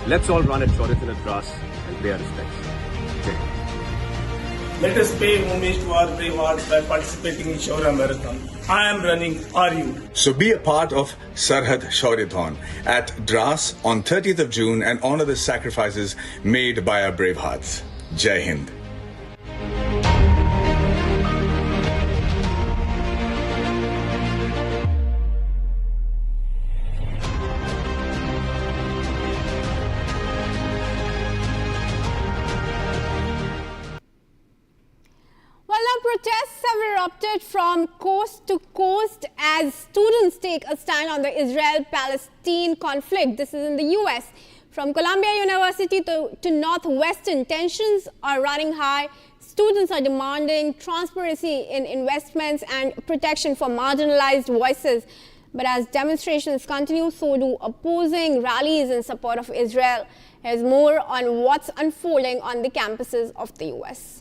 Let's all run at Sharathon at Ras and pay our respects. Jai Hind. Let us pay homage to our brave hearts by participating in Shaurya Marathon. I am running, are you? So be a part of Sarhad Shauryathon at Dras on 30th of June and honor the sacrifices made by our brave hearts. Jai Hind. Protests have erupted from coast to coast as students take a stand on the Israel-Palestine conflict. This is in the US. From Columbia University to Northwestern, tensions are running high. Students are demanding transparency in investments and protection for marginalized voices. But as demonstrations continue, so do opposing rallies in support of Israel. Here's more on what's unfolding on the campuses of the US.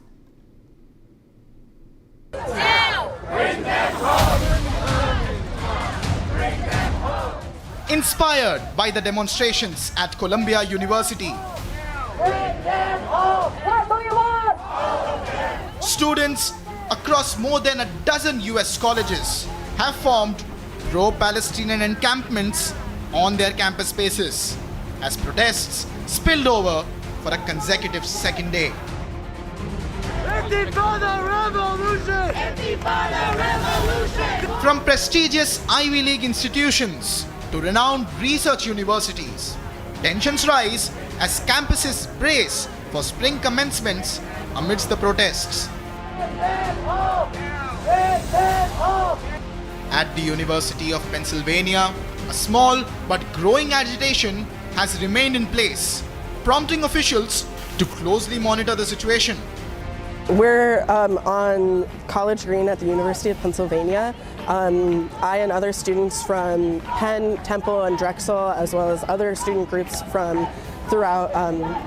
Inspired by the demonstrations at Columbia University, students across more than a dozen US colleges have formed pro-Palestinian encampments on their campus spaces as protests spilled over for a consecutive second day. From prestigious Ivy League institutions to renowned research universities, tensions rise as campuses brace for spring commencements amidst the protests. At the University of Pennsylvania, a small but growing agitation has remained in place, prompting officials to closely monitor the situation. We're on College Green at the University of Pennsylvania. I and other students from Penn, Temple, and Drexel, as well as other student groups from throughout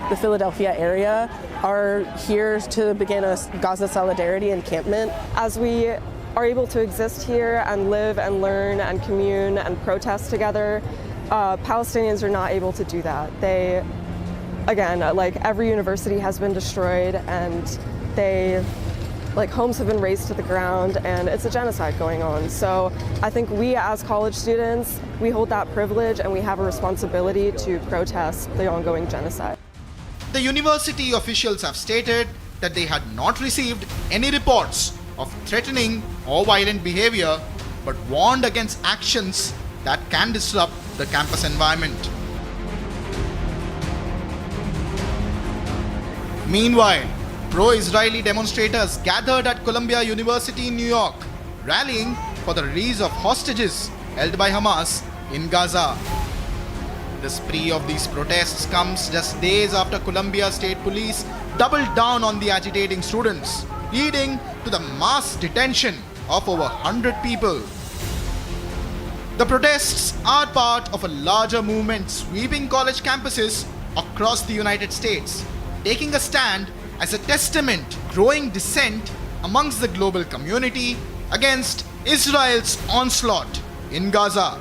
the Philadelphia area, are here to begin a Gaza Solidarity encampment. As we are able to exist here and live and learn and commune and protest together, Palestinians are not able to do that. They, again, like every university has been destroyed, and homes have been razed to the ground, and it's a genocide going on. So I think we as college students, we hold that privilege and we have a responsibility to protest the ongoing genocide. The university officials have stated that they had not received any reports of threatening or violent behavior, but warned against actions that can disrupt the campus environment. Meanwhile, pro-Israeli demonstrators gathered at Columbia University in New York, rallying for the release of hostages held by Hamas in Gaza. The spree of these protests comes just days after Columbia State Police doubled down on the agitating students, leading to the mass detention of over 100 people. The protests are part of a larger movement sweeping college campuses across the United States, taking a stand as a testament to growing dissent amongst the global community against Israel's onslaught in Gaza.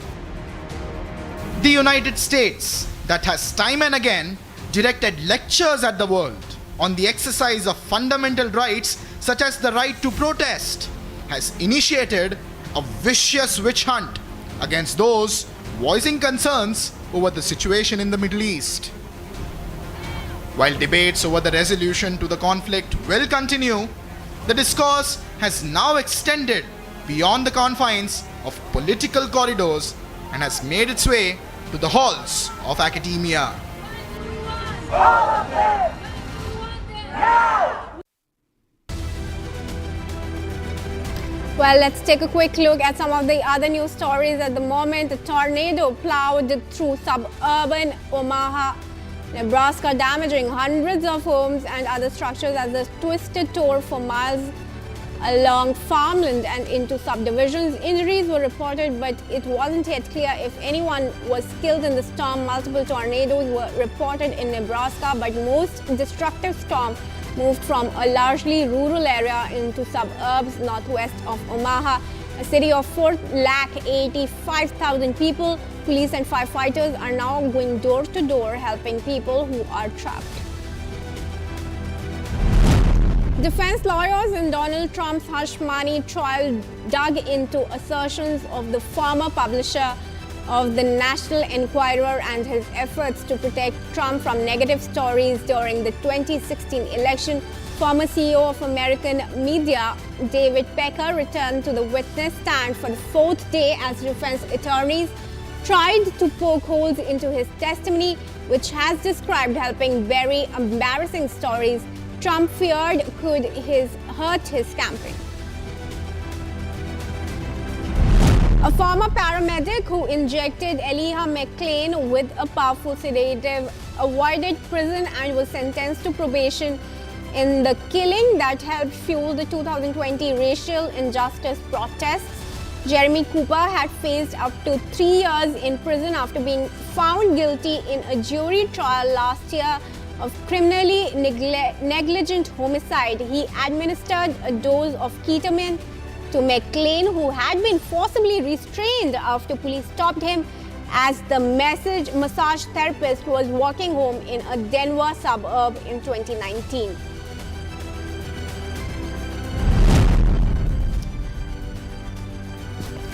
The United States, that has time and again directed lectures at the world on the exercise of fundamental rights such as the right to protest, has initiated a vicious witch hunt against those voicing concerns over the situation in the Middle East. While debates over the resolution to the conflict will continue, the discourse has now extended beyond the confines of political corridors and has made its way to the halls of academia. Well, let's take a quick look at some of the other news stories at the moment. A tornado plowed through suburban Omaha, Nebraska, damaging hundreds of homes and other structures as the twisted tore for miles along farmland and into subdivisions. Injuries were reported, but it wasn't yet clear if anyone was killed in the storm. Multiple tornadoes were reported in Nebraska, but most destructive storm moved from a largely rural area into suburbs northwest of Omaha, a city of 485,000 people. Police and firefighters are now going door to door helping people who are trapped. Defense lawyers in Donald Trump's hush money trial dug into assertions of the former publisher of the National Enquirer and his efforts to protect Trump from negative stories during the 2016 election. Former CEO of American media, David Pecker, returned to the witness stand for the fourth day as defense attorneys tried to poke holes into his testimony, which has described helping bury embarrassing stories Trump feared could hurt his campaign. A former paramedic who injected Elijah McClain with a powerful sedative avoided prison and was sentenced to probation in the killing that helped fuel the 2020 racial injustice protests. Jeremy Cooper had faced up to 3 years in prison after being found guilty in a jury trial last year of criminally negligent homicide. He administered a dose of ketamine to McClain, who had been forcibly restrained after police stopped him as the massage therapist was walking home in a Denver suburb in 2019.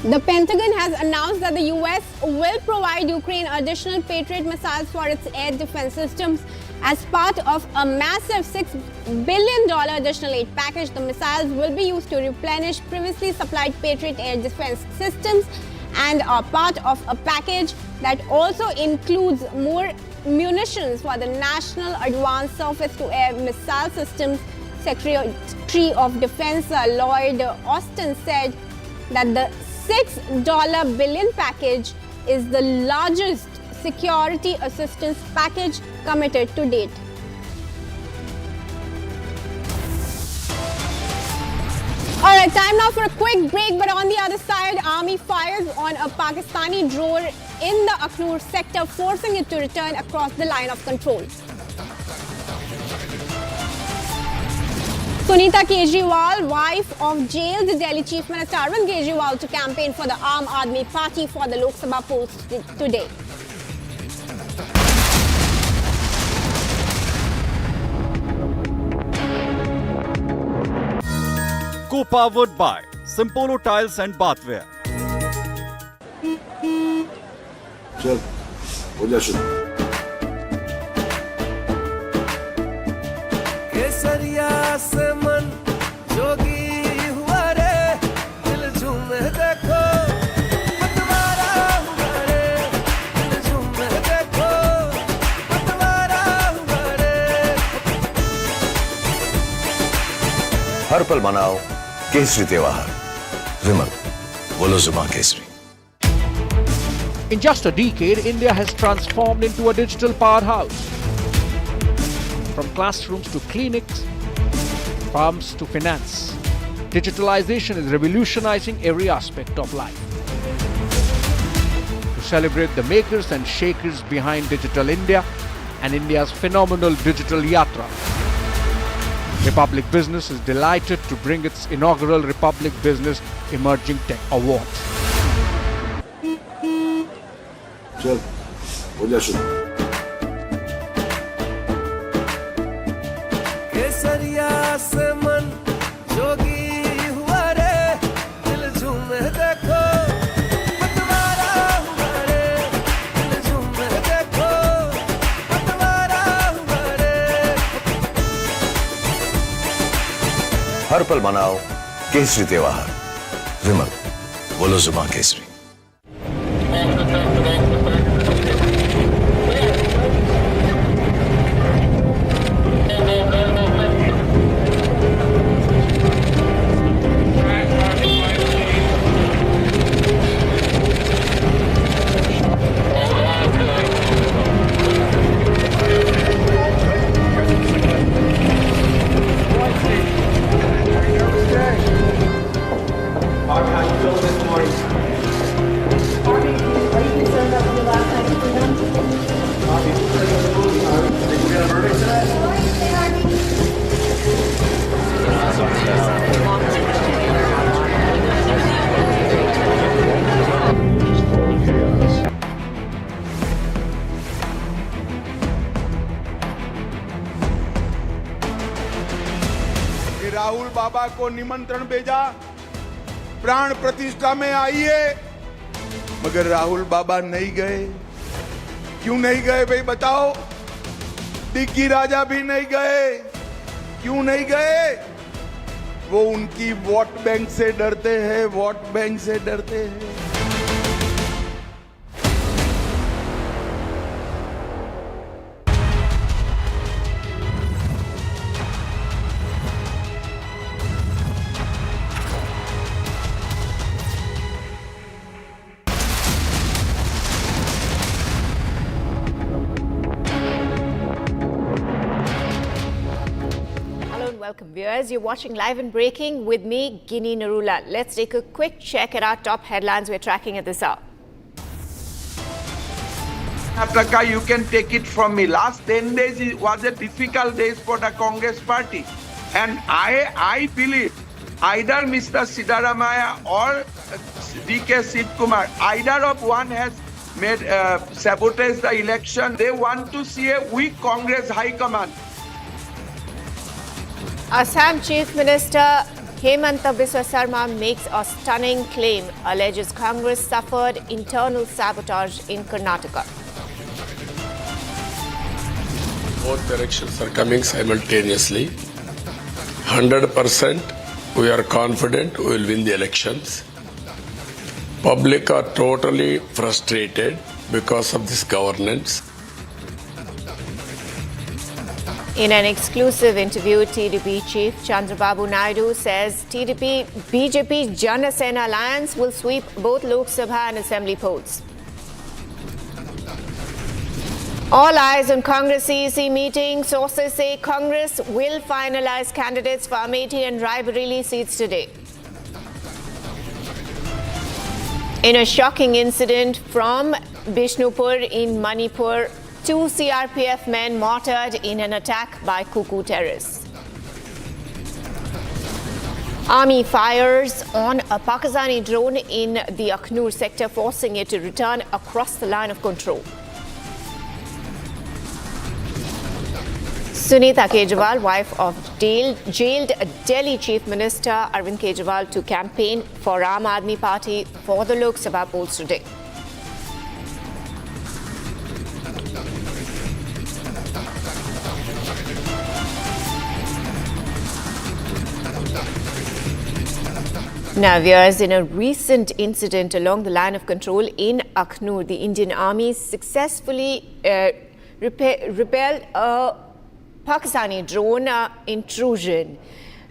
The Pentagon has announced that the US will provide Ukraine additional Patriot missiles for its air defense systems as part of a massive $6 billion additional aid package. The missiles will be used to replenish previously supplied Patriot air defense systems and are part of a package that also includes more munitions for the National Advanced Surface-to-Air Missile Systems. Secretary of Defense Lloyd Austin said that the $6 billion package is the largest security assistance package committed to date. All right, time now for a quick break, but on the other side, Army fires on a Pakistani drone in the Akhnur sector, forcing it to return across the line of control. Sunita Kejriwal, wife of jailed Delhi Chief Minister Arvind Kejriwal, to campaign for the Aam Aadmi Party for the Loksabha polls today. Co-powered by Simpolo Tiles and Bathware. चल हो जा शुरू केसरिया से मन जोगी हुआ रे दिल झूमे देखो पतवारा हुआ रे दिल झूमे देखो पतवारा हुआ रे हर पल मनाओ केसरी त्योहार विमल बोलो जुबान Kesari In just a decade, India has transformed into a digital powerhouse. From classrooms to clinics, farms to finance, digitalization is revolutionizing every aspect of life. To celebrate the makers and shakers behind Digital India and India's phenomenal digital yatra, Republic Business is delighted to bring its inaugural Republic Business Emerging Tech Awards. चल हो जा शुरू। केसरिया से मन जोगी हुआ रे, दिल झूमे देखो पतवारा हुआ रे, दिल झूमे देखो पतवारा हुआ रे। हर पल मनाओ केसरी त्योहार। विमल बोलो जुबान केसरी। राहुल बाबा को निमंत्रण भेजा, प्राण प्रतिष्ठा में आइए, मगर राहुल बाबा नहीं गए। क्यों नहीं गए भाई बताओ? डिग्गी राजा भी नहीं गए। क्यों नहीं गए? वो उनकी वोट बैंक से डरते हैं, वोट बैंक से डरते हैं। Welcome viewers, you're watching Live and Breaking with me, Ginny Narula. Let's take a quick check at our top headlines we're tracking at this hour. Karnataka, you can take it from me. Last 10 days was a difficult days for the Congress party. And I believe either Mr. Siddaramaiah or D.K. Sivkumar, either of one has made sabotage the election. They want to see a weak Congress high command. Assam Chief Minister Hemanta Biswa Sarma makes a stunning claim, alleges Congress suffered internal sabotage in Karnataka. Both directions are coming simultaneously. 100% we are confident we will win the elections. Public are totally frustrated because of this governance. In an exclusive interview, TDP Chief Chandrababu Naidu says TDP-BJP Jana Sena alliance will sweep both Lok Sabha and Assembly polls. All eyes on Congress CEC meeting. Sources say Congress will finalize candidates for Amethi and Raebareli seats today. In a shocking incident from Bishnupur in Manipur, 2 CRPF men martyred in an attack by Kuku terrorists. Army fires on a Pakistani drone in the Akhnur sector, forcing it to return across the line of control. Sunita Kejriwal, wife of jailed Delhi Chief Minister Arvind Kejriwal, to campaign for Aam Aadmi Party for the Lok Sabha polls today. Now, viewers, in a recent incident along the line of control in Akhnur, the Indian Army successfully repelled a Pakistani drone intrusion.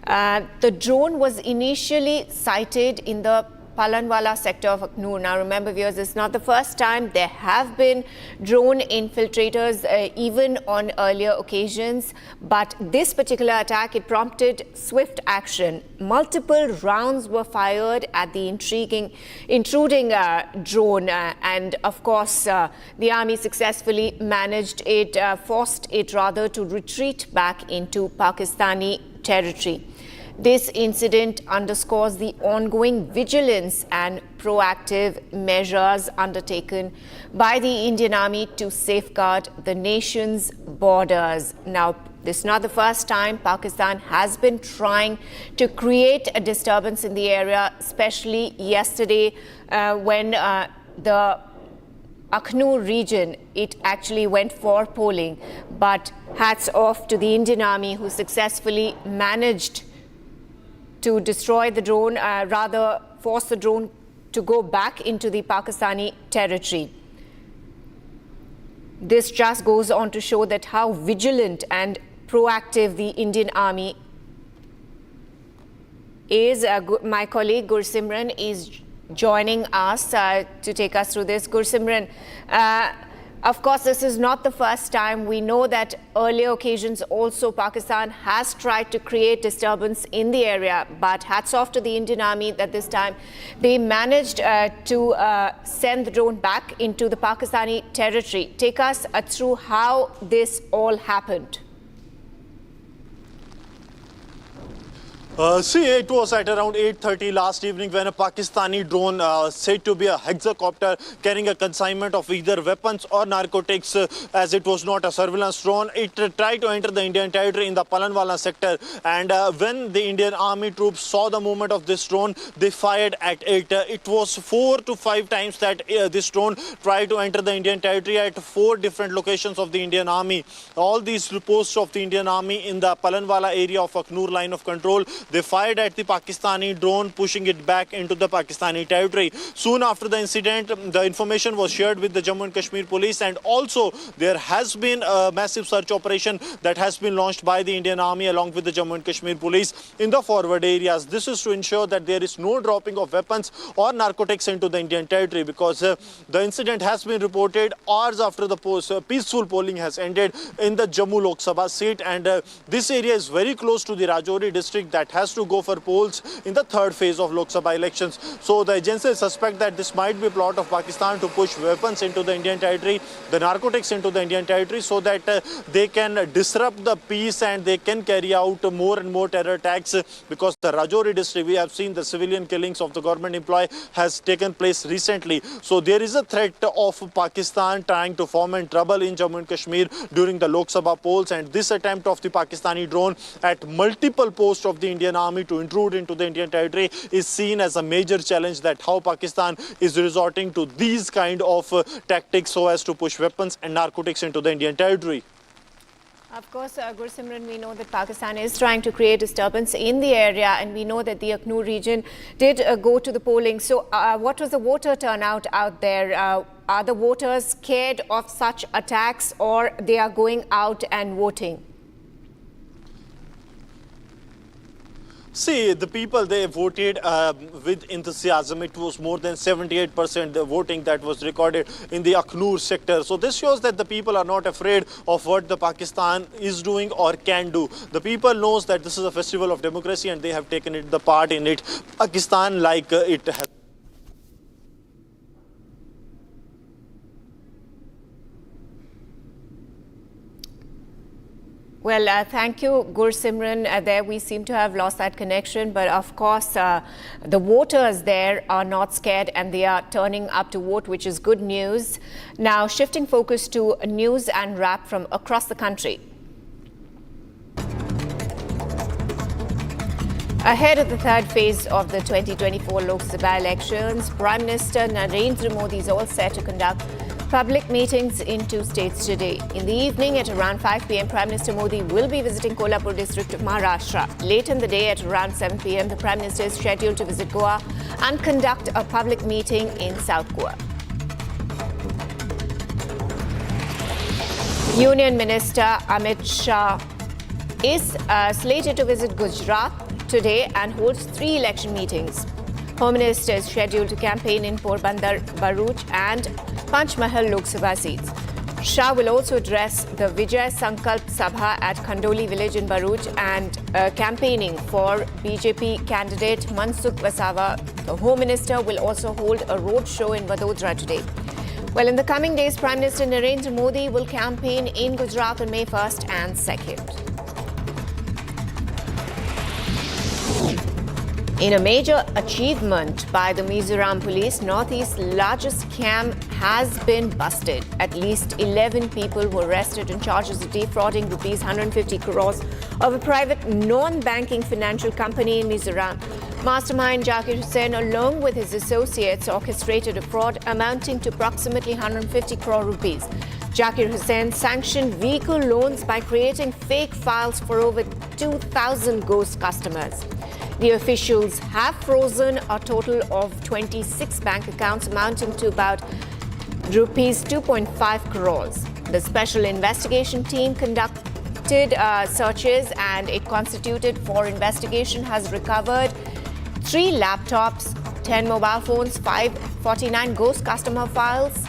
The drone was initially sighted in the Palanwala sector of Akhnur. Now, remember, viewers, it's not the first time. There have been drone infiltrators even on earlier occasions. But this particular attack, it prompted swift action. Multiple rounds were fired at the intruding drone. And of course, the army successfully forced it to retreat back into Pakistani territory. This incident underscores the ongoing vigilance and proactive measures undertaken by the Indian Army to safeguard the nation's borders. Now, this is not the first time Pakistan has been trying to create a disturbance in the area, especially yesterday when the Akhnur region, it actually went for polling. But hats off to the Indian Army who successfully managed to destroy the drone, rather force the drone to go back into the Pakistani territory. This just goes on to show that how vigilant and proactive the Indian Army is. My colleague Gursimran is joining us to take us through this. Gursimran, of course, this is not the first time. We know that earlier occasions also Pakistan has tried to create disturbance in the area, but hats off to the Indian Army that this time they managed to send the drone back into the Pakistani territory. Take us through how this all happened. See, it was at around 8:30 last evening when a Pakistani drone said to be a hexacopter carrying a consignment of either weapons or narcotics, as it was not a surveillance drone. It tried to enter the Indian territory in the Palanwala sector, and when the Indian Army troops saw the movement of this drone, they fired at it. It was 4 to 5 times that this drone tried to enter the Indian territory at 4 different locations of the Indian Army. All these posts of the Indian Army in the Palanwala area of Akhnur line of control, they fired at the Pakistani drone, pushing it back into the Pakistani territory. Soon after the incident, the information was shared with the Jammu and Kashmir police, and also there has been a massive search operation that has been launched by the Indian Army along with the Jammu and Kashmir police in the forward areas. This is to ensure that there is no dropping of weapons or narcotics into the Indian territory, because the incident has been reported hours after the peaceful polling has ended in the Jammu Lok Sabha seat, and this area is very close to the Rajouri district that has to go for polls in the 3rd phase of Lok Sabha elections. So the agencies suspect that this might be a plot of Pakistan to push weapons into the Indian territory, the narcotics into the Indian territory, so that they can disrupt the peace and they can carry out more and more terror attacks, because the Rajouri district, we have seen the civilian killings of the government employee has taken place recently. So there is a threat of Pakistan trying to foment trouble in Jammu and Kashmir during the Lok Sabha polls, and this attempt of the Pakistani drone at multiple posts of the Indian Army to intrude into the Indian territory is seen as a major challenge, that how Pakistan is resorting to these kind of tactics so as to push weapons and narcotics into the Indian territory. Of course, Gursimran, we know that Pakistan is trying to create disturbance in the area, and we know that the Akhnur region did go to the polling. So what was the voter turnout out there? Are the voters scared of such attacks, or they are going out and voting? See, the people, they voted with enthusiasm. It was more than 78% the voting that was recorded in the Akhnur sector. So this shows that the people are not afraid of what the Pakistan is doing or can do. The people knows that this is a festival of democracy, and they have taken the part in it. Pakistan, like it has. Well, thank you, Gursimran. There we seem to have lost that connection, but of course the voters there are not scared and they are turning up to vote, which is good news. Now, shifting focus to news and wrap from across the country. Ahead of the 3rd phase of the 2024 Lok Sabha elections, Prime Minister Narendra Modi is all set to conduct public meetings in 2 states today. In the evening at around 5 p.m, Prime Minister Modi will be visiting Kolhapur district of Maharashtra. Late in the day at around 7 p.m, the Prime Minister is scheduled to visit Goa and conduct a public meeting in South Goa. Union Minister Amit Shah is slated to visit Gujarat today and holds 3 election meetings. Home Minister is scheduled to campaign in Porbandar, Bharuch and Panchmahal Lok Sabha seats. Shah will also address the Vijay Sankalp Sabha at Khandoli village in Bharuch and campaigning for BJP candidate Mansukh Wasawa. The Home Minister will also hold a road show in Vadodara today. Well, in the coming days, Prime Minister Narendra Modi will campaign in Gujarat on May 1st and 2nd. In a major achievement by the Mizoram police, Northeast's largest scam has been busted. At least 11 people were arrested on charges of defrauding rupees 150 crores of a private non-banking financial company in Mizoram. Mastermind Zakir Hussain, along with his associates, orchestrated a fraud amounting to approximately 150 crore rupees. Zakir Hussain sanctioned vehicle loans by creating fake files for over 2,000 ghost customers. The officials have frozen a total of 26 bank accounts amounting to about rupees 2.5 crores. The special investigation team conducted searches and it constituted for investigation has recovered 3 laptops, 10 mobile phones, 549 ghost customer files,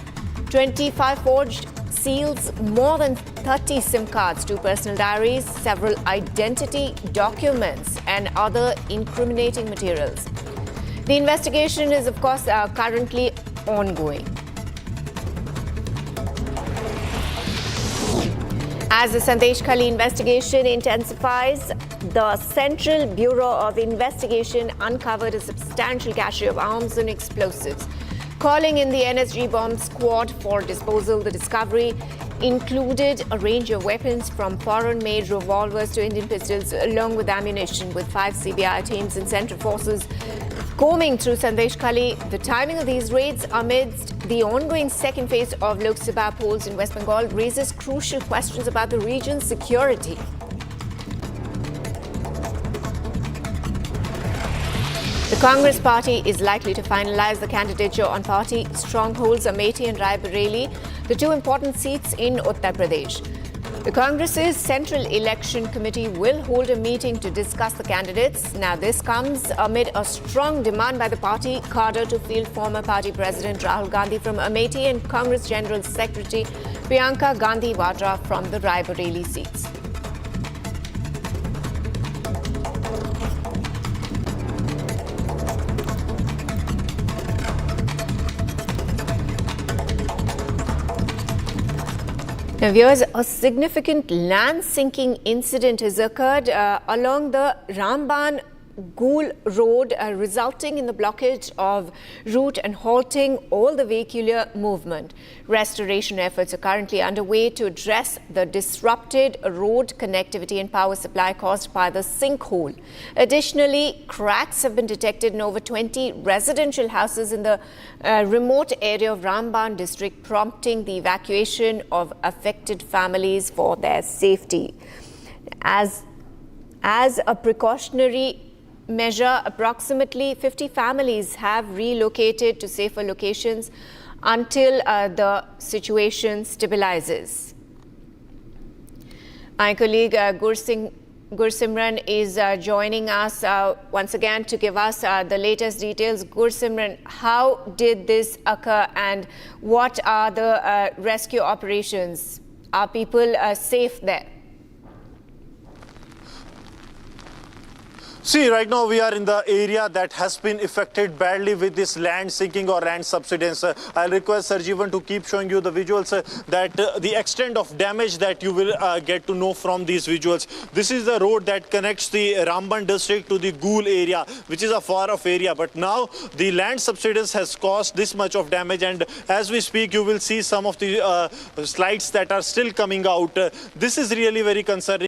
25 forged seals, more than 30 SIM cards, 2 personal diaries, several identity documents and other incriminating materials. The investigation is, of course, currently ongoing. As the Sandesh Khali investigation intensifies, the Central Bureau of Investigation uncovered a substantial cache of arms and explosives. Calling in the NSG bomb squad for disposal, the discovery included a range of weapons from foreign-made revolvers to Indian pistols, along with ammunition, with 5 CBI teams and Central Forces combing through Sandesh Khali. The timing of these raids amidst the ongoing second phase of loksabha polls in West Bengal raises crucial questions about the region's security. The Congress party is likely to finalize the candidature on party strongholds Amethi and Raebareli, the 2 important seats in Uttar Pradesh. The Congress's Central Election Committee will hold a meeting to discuss the candidates. Now, this comes amid a strong demand by the party cadre to field former party president Rahul Gandhi from Amethi and Congress General Secretary Priyanka Gandhi Vadra from the Raebareli seats. Now, viewers, a significant land-sinking incident has occurred along the Ramban-Gool road, resulting in the blockage of route and halting all the vehicular movement. Restoration efforts are currently underway to address the disrupted road connectivity and power supply caused by the sinkhole. Additionally, cracks have been detected in over 20 residential houses in the remote area of Ramban district, prompting the evacuation of affected families for their safety. As a precautionary measure, approximately 50 families have relocated to safer locations until the situation stabilizes. My colleague Gursimran is joining us once again to give us the latest details. Gursimran, how did this occur and what are the rescue operations? Are people safe there? See, right now we are in the area that has been affected badly with this land sinking or land subsidence. I'll request Sarjeevan to keep showing you the visuals that the extent of damage that you will get to know from these visuals. This is the road that connects the Ramban district to the Gool area, which is a far-off area. But now the land subsidence has caused this much of damage, and as we speak, you will see some of the slides that are still coming out. This is really very concerning.